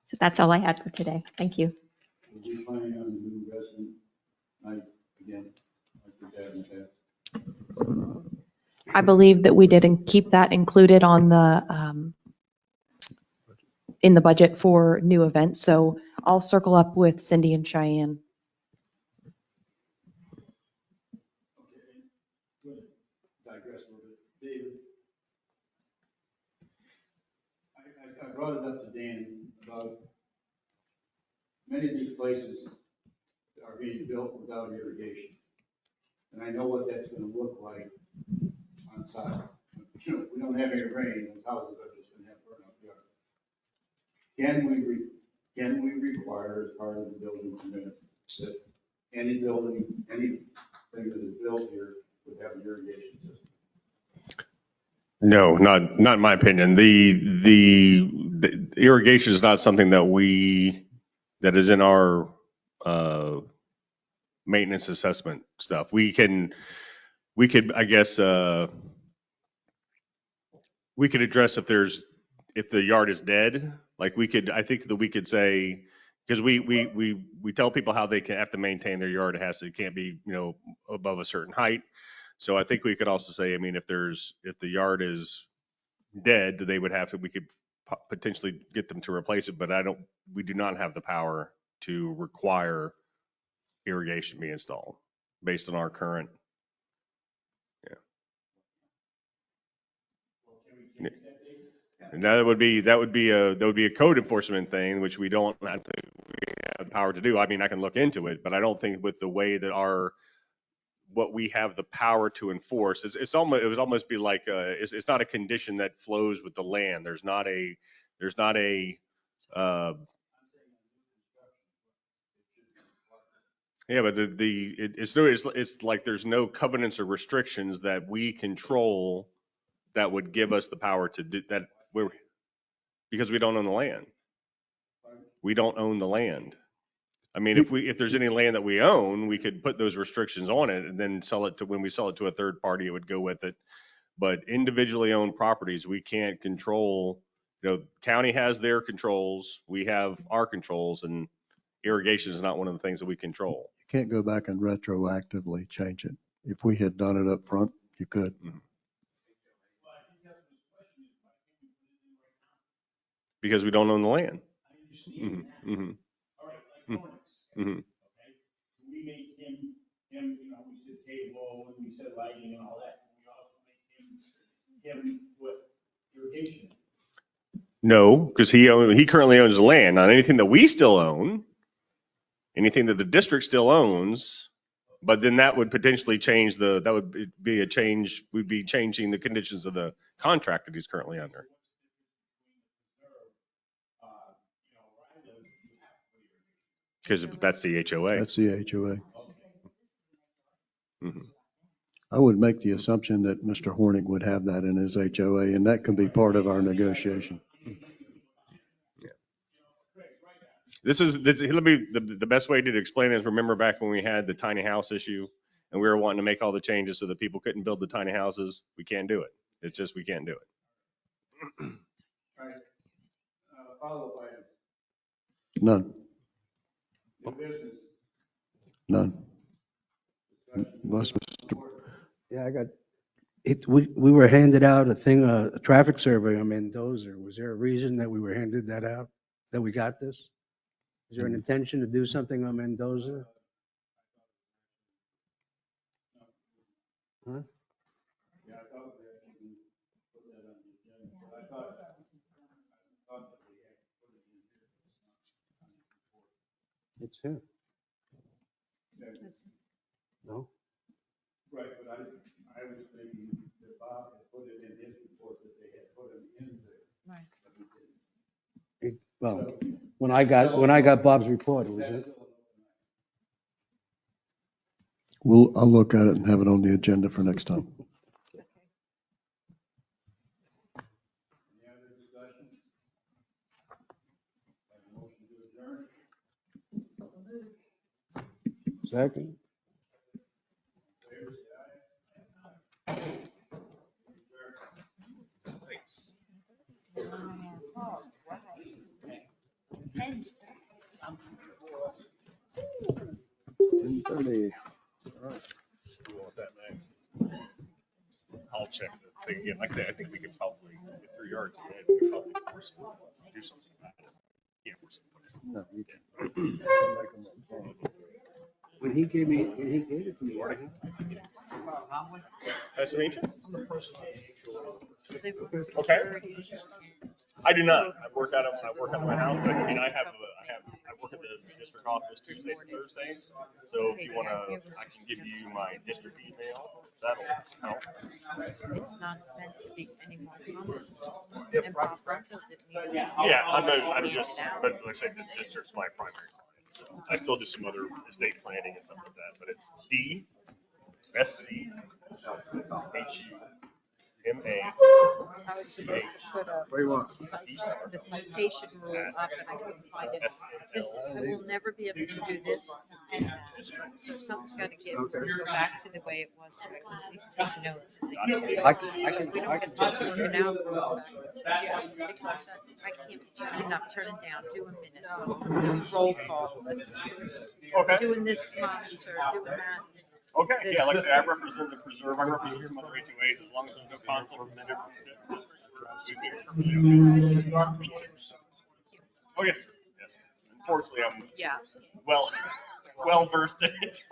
So that's all I had for today. Thank you. Are we planning on the new resident night again, like we have in the past? I believe that we didn't keep that included on the, in the budget for new events. So I'll circle up with Cindy and Cheyenne. Digress a little bit. David, I brought it up to Dan about many of these places are being built without irrigation. And I know what that's gonna look like on site. You know, we don't have any rain, those houses are just gonna have burn up yards. Can we require as part of the building permit that any building, anything that is built here would have an irrigation system? No, not in my opinion. The irrigation is not something that is in our maintenance assessment stuff. We could, I guess, we could address if the yard is dead. Like I think that we could say, because we tell people how they have to maintain their yard. It can't be, above a certain height. So I think we could also say, I mean, if the yard is dead, we could potentially get them to replace it, but we do not have the power to require irrigation be installed based on our current. Yeah. And that would be a code enforcement thing, which we don't have the power to do. I mean, I can look into it, but I don't think with the way that what we have the power to enforce, it would almost be like it's not a condition that flows with the land. There's not a yeah, but it's like there's no covenants or restrictions that we control that would give us the power to do that. Because we don't own the land. We don't own the land. I mean, if there's any land that we own, we could put those restrictions on it and then when we sell it to a third party, it would go with it. But individually owned properties, we can't control. County has their controls, we have our controls, and irrigation is not one of the things that we control. You can't go back and retroactively change it. If we had done it up front, you could. Mm-hmm. Because we don't own the land. Mm-hmm. Mm-hmm. Mm-hmm. We make him, we said table and we said lighting and all that. We also make him what, irrigation? No, because he currently owns the land. Not anything that we still own, anything that the district still owns, but then that would potentially change that would be a change. We'd be changing the conditions of the contract that he's currently under. Because that's the HOA. That's the HOA. Mm-hmm. I would make the assumption that Mr. Hornick would have that in his HOA, and that can be part of our negotiation. Yeah. The best way to explain it is, remember back when we had the tiny house issue and we were wanting to make all the changes so that people couldn't build the tiny houses? We can't do it. It's just, we can't do it. All right. Follow-up item. None. New business. None. Yeah, I got it. We were handed out a traffic survey on Mendoza. Was there a reason that we were handed that out, that we got this? Is there an intention to do something on Mendoza? Huh? Yeah, I thought we actually put that on the agenda, but I thought that we had put it in here. It's here. No? Right, but I was thinking that Bob had put it in his report, that they had put it in there. Right. Well, when I got Bob's report, it was it. I'll look at it and have it on the agenda for next time. Any other discussion? Have a motion to adjourn? Second. Thanks. 6:30. I'll check the thing again. Like I say, I think we could probably, get 3 yards ahead, we could probably force it, do something about it. Yeah, force it. No, you can. When he gave it to me. Nice to meet you. So Okay. I do not. I work out of my house, but I mean, I work at the district office Tuesdays and Thursdays. So if you want to, I can give you my district email. That'll help. It's not meant to be any more comments. And Bob Brumfield didn't even. Yeah, I'm just, but like I said, the district's my primary client. So I still do some other estate planning and stuff like that, but it's DSCHUMACH. The citation rule up and I couldn't find it. This, I will never be able to do this and that. So something's got to give, go back to the way it was. So I can at least take notes. And then we don't get this working out. Because I can't turn it down, do a minute, do a roll call. Doing this months or doing that. Okay, yeah, like I said, I represent the preserve, I represent some other HOAs, as long as there's no conflict with the district. Oh, yes, sir, yes. Unfortunately, I'm well versed in it.